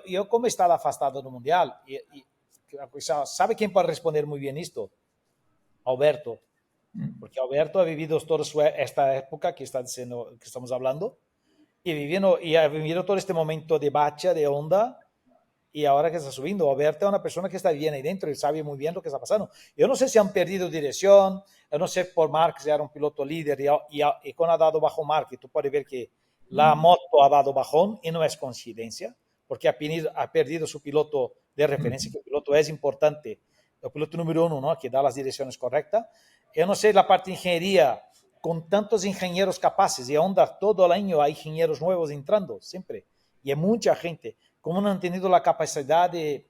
yo como estaba afastado del Mundial, ¿sabe quién puede responder muy bien esto? Alberto. Porque Alberto ha vivido toda esta época que estamos hablando y ha vivido todo este momento de bacha, de onda, y ahora que está subiendo. Alberto es una persona que está bien ahí dentro y sabe muy bien lo que está pasando. Yo no sé si han perdido dirección, yo no sé por Marx era un piloto líder y cuando ha dado bajo Marx, tú puedes ver que la moto ha dado bajón y no es coincidencia, porque ha perdido su piloto de referencia, que el piloto es importante, el piloto número 1, ¿no? Que da las direcciones correctas. Yo no sé la parte de ingeniería, con tantos ingenieros capaces, y Honda todo el año hay ingenieros nuevos entrando, siempre, y hay mucha gente, como no han tenido la capacidad de,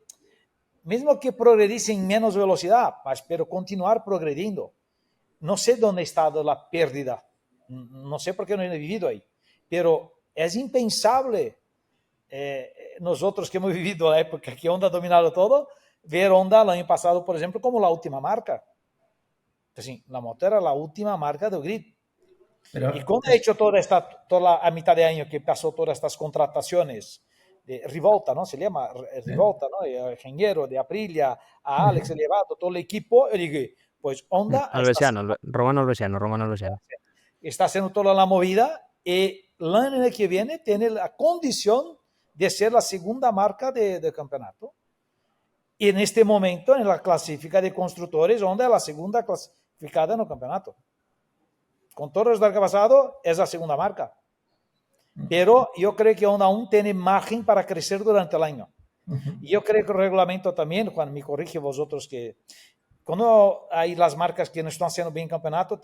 mismo que progredisen en menos velocidad, pero continuar progrediendo. No sé dónde ha estado la pérdida, no sé por qué no he vivido ahí, pero es impensable nosotros que hemos vivido la época que Honda ha dominado todo, ver Honda el año pasado, por ejemplo, como la última marca. Entonces, la moto era la última marca del grid. Pero y cuando ha hecho toda a mitad de año que pasó todas estas contrataciones de Rivolta, ¿no? Se llama Rivolta, ¿no? El ingeniero de Aprilia, a Alex Elevato, todo el equipo, y digo, pues Honda Romano Alvesiano. Está haciendo toda la movida y el año que viene tiene la condición de ser la segunda marca del campeonato. Y en este momento, en la clasifica de constructores, Honda es la segunda clasificada en el campeonato. Con todo el que ha pasado, es la segunda marca. Pero yo creo que Honda aún tiene margen para crecer durante el año. Y yo creo que el reglamento también, Juan, me corrige vosotros, que cuando hay las marcas que no están haciendo bien campeonato,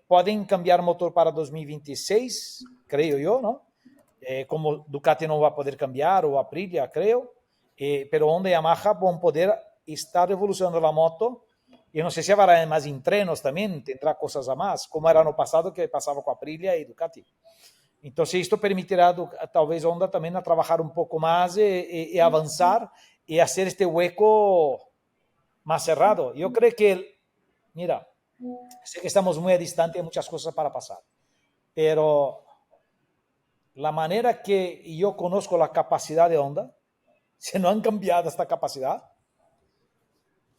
pueden cambiar motor para 2026, creo yo, ¿no? Como Ducati no va a poder cambiar, o Aprilia, creo. Pero Honda y Yamaha van a poder estar evolucionando la moto. Yo no sé si habrá más entrenos también, tendrá cosas a más, como era no pasado que pasaba con Aprilia y Ducati. Entonces esto permitirá talvez a Honda también a trabajar un poco más y avanzar y hacer este hueco más cerrado. Yo creo que, mira, sé que estamos muy a distancia, hay muchas cosas para pasar, pero la manera que yo conozco la capacidad de Honda, si no han cambiado esta capacidad,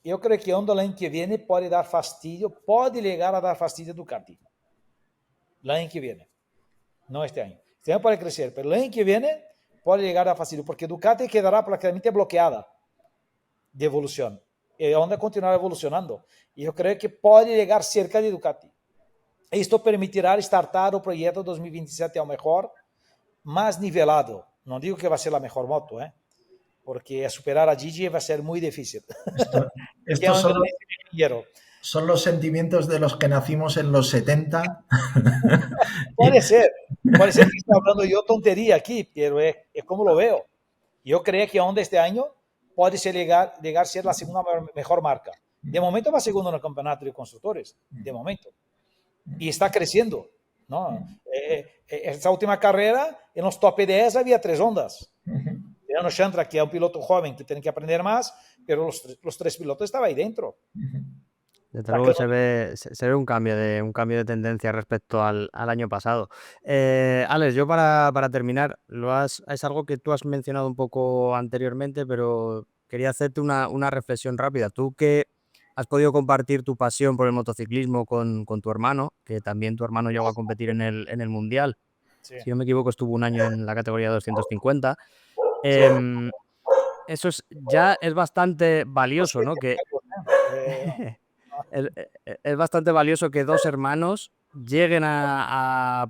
yo creo que Honda el año que viene puede dar fastidio, puede llegar a dar fastidio a Ducati. El año que viene, no este año. Este año puede crecer, pero el año que viene puede llegar a dar fastidio, porque Ducati quedará prácticamente bloqueada de evolución. Y Honda continuará evolucionando. Y yo creo que puede llegar cerca de Ducati. Esto permitirá startar el proyecto 2027 a lo mejor más nivelado. No digo que va a ser la mejor moto, porque superar a Gigi va a ser muy difícil. Estos son los sentimientos de los que nacimos en los 70. Puede ser que esté hablando yo tontería aquí, pero es como lo veo. Yo creo que Honda este año puede llegar a ser la segunda mejor marca. De momento va segundo en el campeonato de constructores, de momento. Y está creciendo, ¿no? Esta última carrera, en los top 10 había 3 Hondas. Tirando Chantra, que es un piloto joven que tiene que aprender más, pero los 3 pilotos estaban ahí dentro. Desde luego se ve un cambio de tendencia respecto al año pasado. Alex, yo para terminar, es algo que tú has mencionado un poco anteriormente, pero quería hacerte una reflexión rápida. Tú que has podido compartir tu pasión por el motociclismo con tu hermano, que también tu hermano llegó a competir en el Mundial. Sí. Si no me equivoco, estuvo un año en la categoría 250. Eso ya es bastante valioso, ¿no? Que es bastante valioso que 2 hermanos lleguen a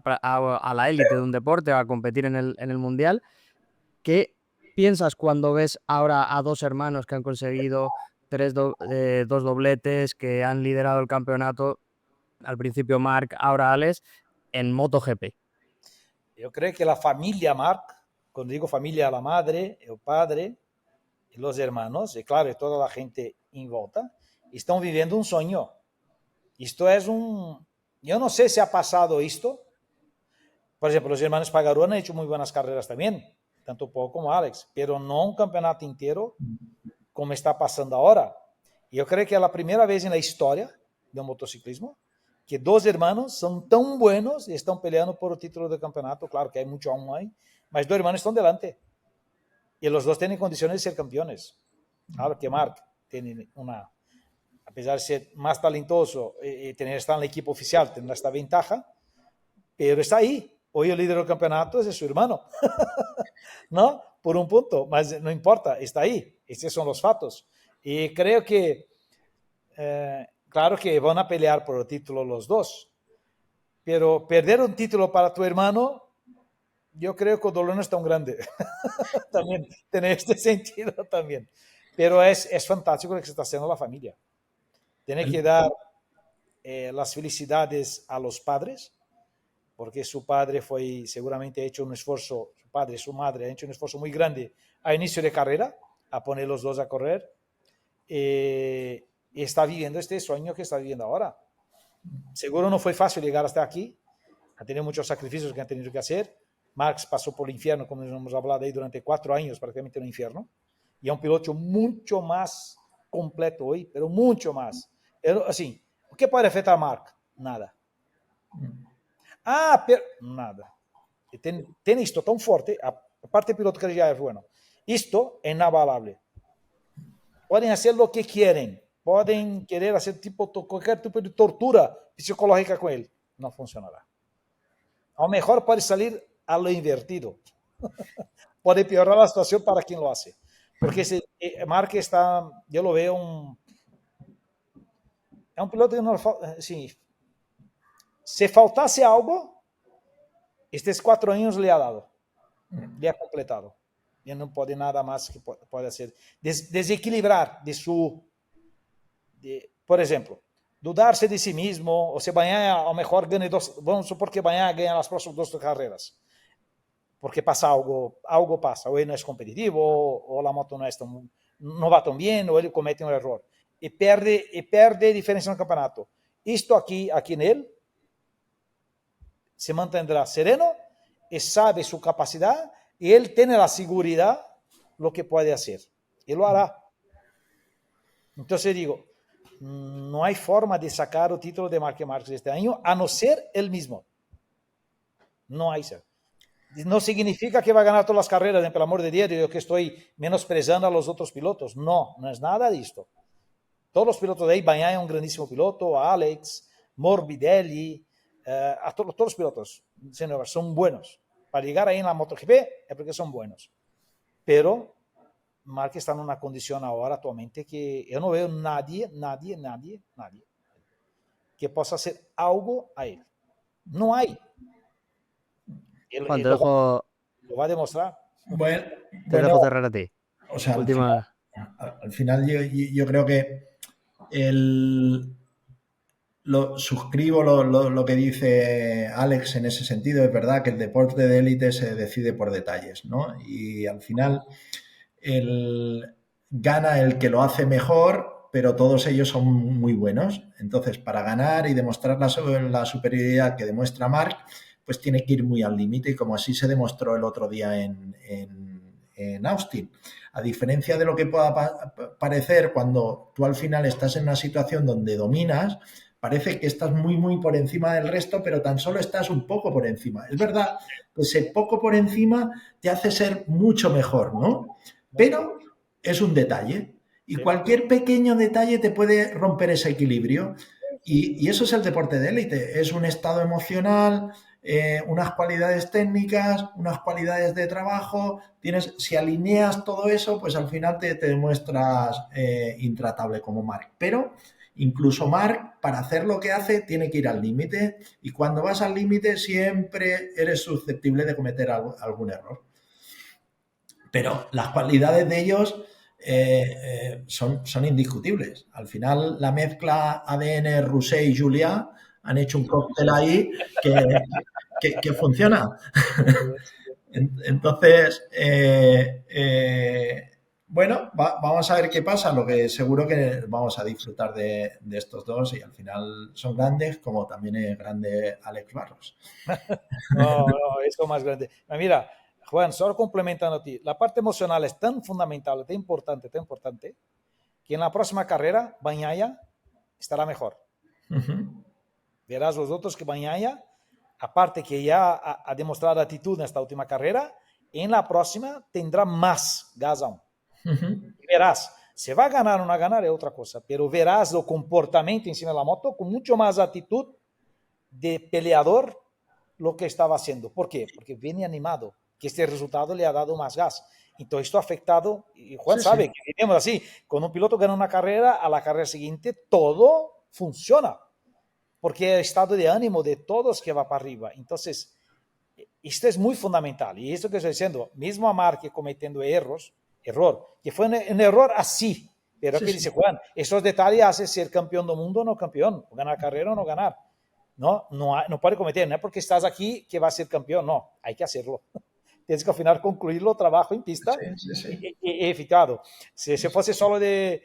la élite de un deporte, a competir en el Mundial. ¿Qué piensas cuando ves ahora a 2 hermanos que han conseguido 2 dobletes, que han liderado el campeonato? Al principio Marc, ahora Alex, en MotoGP. Yo creo que la familia Marc, cuando digo familia, la madre, el padre, y los hermanos, y claro, y toda la gente en volta, están viviendo un sueño. Esto es yo no sé si ha pasado esto. Por ejemplo, los hermanos Pagaró han hecho muy buenas carreras también, tanto Paul como Alex, pero no un campeonato entero como está pasando ahora. Y yo creo que es la primera vez en la historia del motociclismo que 2 hermanos son tan buenos y están peleando por el título del campeonato. Claro que hay mucho aún ahí, mas 2 hermanos están delante. Y los 2 tienen condiciones de ser campeones. Claro que Marc tiene a pesar de ser más talentoso y tener estar en el equipo oficial, tener esta ventaja, pero está ahí. Hoy el líder del campeonato es su hermano, ¿no? Por un punto, mas no importa, está ahí. Estos son los fatos. Y creo que, claro que van a pelear por el título los 2, pero perder un título para tu hermano, yo creo que el dolor no es tan grande. También tiene este sentido también. Pero es fantástico lo que se está haciendo la familia. Tiene que dar las felicidades a los padres, porque su padre fue seguramente ha hecho un esfuerzo, su padre y su madre han hecho un esfuerzo muy grande a inicio de carrera, a poner los 2 a correr, y está viviendo este sueño que está viviendo ahora. Seguro no fue fácil llegar hasta aquí, ha tenido muchos sacrificios que han tenido que hacer. Marx pasó por el infierno, como hemos hablado ahí, durante 4 años, prácticamente en el infierno, y es un piloto mucho más completo hoy, pero mucho más. Pero, así, o que pode afetar a Marc? Nada. Nada. Tem isto tão forte, a parte piloto que já é bueno. Isto é inabalable. Podem fazer o que querem. Podem querer fazer qualquer tipo de tortura psicológica com ele. Não funcionará. A lo mejor pode salir a lo invertido. Pode piorar a situação para quem lo hace. Porque Marc está, eu lo veo é um piloto que não, assim, se faltasse algo, estes 4 anos le ha dado, le ha completado. E não pode nada mais que pode fazer. Desequilibrar por exemplo, dudar-se de si mesmo, ou se Bagnaia a lo mejor ganhe 2, vamos supor que Bagnaia ganha as próximas 2 carreiras. Porque passa algo passa, ou ele não é competitivo, ou a moto não vai tão bem, ou ele comete um erro. E perde diferença no campeonato. Isto aqui nele se mantendrá sereno sabe su capacidad y él tiene la seguridad lo que puede hacer. Y lo hará. Entonces digo, no hay forma de sacar el título de Marc Márquez este año a no ser él mismo. No hay. No significa que va a ganar todas las carreras, por el amor de Dios, yo que estoy menosprezando a los otros pilotos. No, no es nada de esto. Todos los pilotos de ahí, Bagnaia es un grandísimo piloto, Alex, Morbidelli, a todos los pilotos, señor, son buenos. Para llegar ahí en la MotoGP es porque son buenos. Pero Marc está en una condición ahora actualmente que yo no veo nadie que pueda hacer algo a él. No hay. Juan, Él lo va a demostrar. Bueno, te dejo cerrar a ti. O sea, Última... al final yo creo que suscribo lo que dice Alex en ese sentido. Es verdad que el deporte de élite se decide por detalles, ¿no? Y al final gana el que lo hace mejor, pero todos ellos son muy buenos. Entonces, para ganar y demostrar la superioridad que demuestra Marc, pues tiene que ir muy al límite, y como así se demostró el otro día en Austin. A diferencia de lo que pueda parecer cuando tú al final estás en una situación donde dominas, parece que estás muy por encima del resto, pero tan solo estás un poco por encima. Es verdad que ese poco por encima te hace ser mucho mejor, ¿no? Pero es un detalle. Y cualquier pequeño detalle te puede romper ese equilibrio. Y eso es el deporte de élite. Es un estado emocional, unas cualidades técnicas, unas cualidades de trabajo. Si alineas todo eso, pues al final te demuestras intratable como Marc. Pero incluso Marc, para hacer lo que hace, tiene que ir al límite, y cuando vas al límite siempre eres susceptible de cometer algún error. Pero las cualidades de ellos son indiscutibles. Al final, la mezcla ADN Rousset y Juliá han hecho un cóctel ahí que funciona. Entonces, bueno, vamos a ver qué pasa. Lo que seguro que vamos a disfrutar de estos dos, y al final son grandes, como también es grande Alex Barros. No, es lo más grande. Mira, Juan, solo complementando a ti, la parte emocional es tan fundamental, tan importante, que en la próxima carrera Bagnaia estará mejor. Verás los otros que Bagnaia, aparte que ya ha demostrado actitud en esta última carrera, en la próxima tendrá más gas aún. Verás, se va a ganar o no a ganar es otra cosa, pero verás el comportamiento encima de la moto con mucho más actitud de peleador lo que estaba haciendo. ¿Por qué? Porque viene animado, que este resultado le ha dado más gas. Entonces esto ha afectado, y Juan sabe que vivimos así, cuando un piloto gana una carrera, a la carrera siguiente todo funciona, porque el estado de ánimo de todos que va para arriba. Entonces, esto es muy fundamental, y esto que estoy diciendo, mismo a Marc cometiendo error, que fue un error así, pero que dice Juan, esos detalles hacen ser campeón del mundo o no campeón, ganar carrera o no ganar. No puede cometer, no es porque estás aquí que va a ser campeón, no, hay que hacerlo. Tienes que al final concluirlo, trabajo en pista y evitado. Si fuese solo de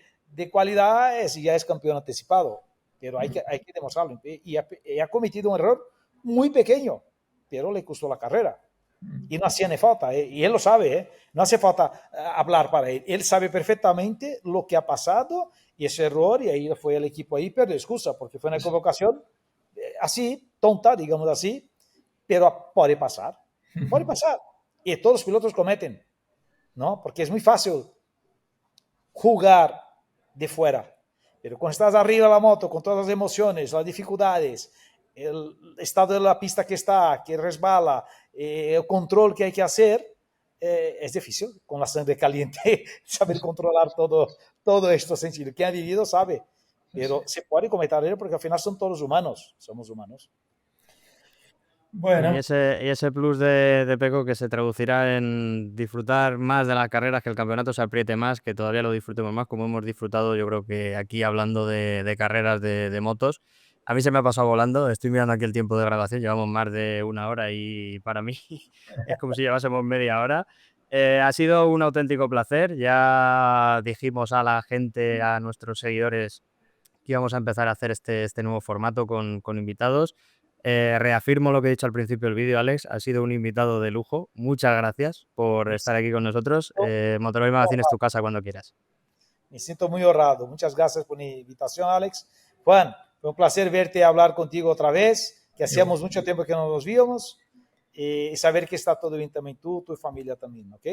cualidad, ya es campeón anticipado, pero hay que demostrarlo. Y ha cometido un error muy pequeño, pero le costó la carrera. Y no hacía ni falta, y él lo sabe, no hace falta hablar para él. Él sabe perfectamente lo que ha pasado y ese error, y ahí fue el equipo ahí, pero excusa, porque fue una equivocación así, tonta, digamos así, pero puede pasar. Y todos los pilotos cometen, ¿no? Porque es muy fácil jugar de fuera, pero cuando estás arriba de la moto, con todas las emociones, las dificultades, el estado de la pista que resbala, el control que hay que hacer, es difícil, con la sangre caliente, saber controlar todo esto sencillo. Quien ha vivido sabe, pero se puede cometer error porque al final son todos humanos, somos humanos. Bueno. Y ese plus de Peco que se traducirá en disfrutar más de las carreras, que el campeonato se apriete más, que todavía lo disfrutemos más, como hemos disfrutado yo creo que aquí hablando de carreras de motos. A mí se me ha pasado volando, estoy mirando aquí el tiempo de grabación, llevamos más de 1 hora y para mí es como si llevásemos media hora. Ha sido un auténtico placer, ya dijimos a la gente, a nuestros seguidores, que íbamos a empezar a hacer este nuevo formato con invitados. Reafirmo lo que he dicho al principio del vídeo, Alex. Has sido un invitado de lujo. Muchas gracias por estar aquí con nosotros. Motorway Magazine es tu casa cuando quieras. Me siento muy honrado. Muchas gracias por la invitación, Alex. Juan, fue un placer verte y hablar contigo otra vez, que hacíamos mucho tiempo que no nos víamos, y saber que está todo bien también tú, tu familia también, ¿ok?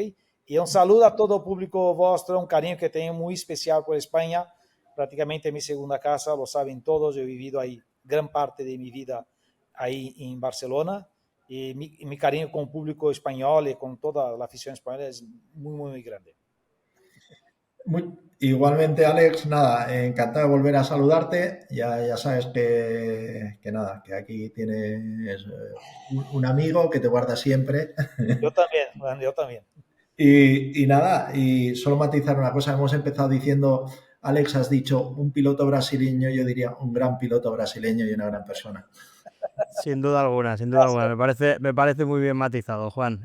Y un saludo a todo el público vuestro, un cariño que tengo muy especial por España, prácticamente mi segunda casa, lo saben todos, yo he vivido ahí gran parte de mi vida ahí en Barcelona, y mi cariño con el público español y con toda la afición española es muy, muy, muy grande. Igualmente, Alex, nada, encantado de volver a saludarte. Ya sabes que nada, que aquí tienes un amigo que te guarda siempre. Yo también, Juan, yo también. Y nada, y solo matizar una cosa, hemos empezado diciendo, Alex, has dicho un piloto brasileño, yo diría un gran piloto brasileño y una gran persona. Sin duda alguna, sin duda alguna. Me parece muy bien matizado, Juan.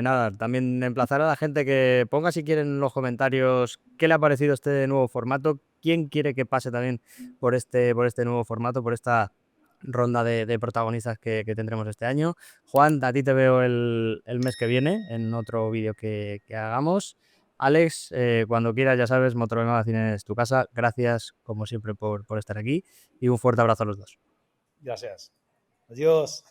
Nada, también emplazar a la gente que ponga si quieren en los comentarios qué le ha parecido este nuevo formato, quién quiere que pase también por este nuevo formato, por esta ronda de protagonistas que tendremos este año. Juan, a ti te veo el mes que viene en otro vídeo que hagamos. Alex, cuando quieras, ya sabes, Motorway Magazine es tu casa. Gracias, como siempre, por estar aquí y un fuerte abrazo a los dos. Gracias. Adiós.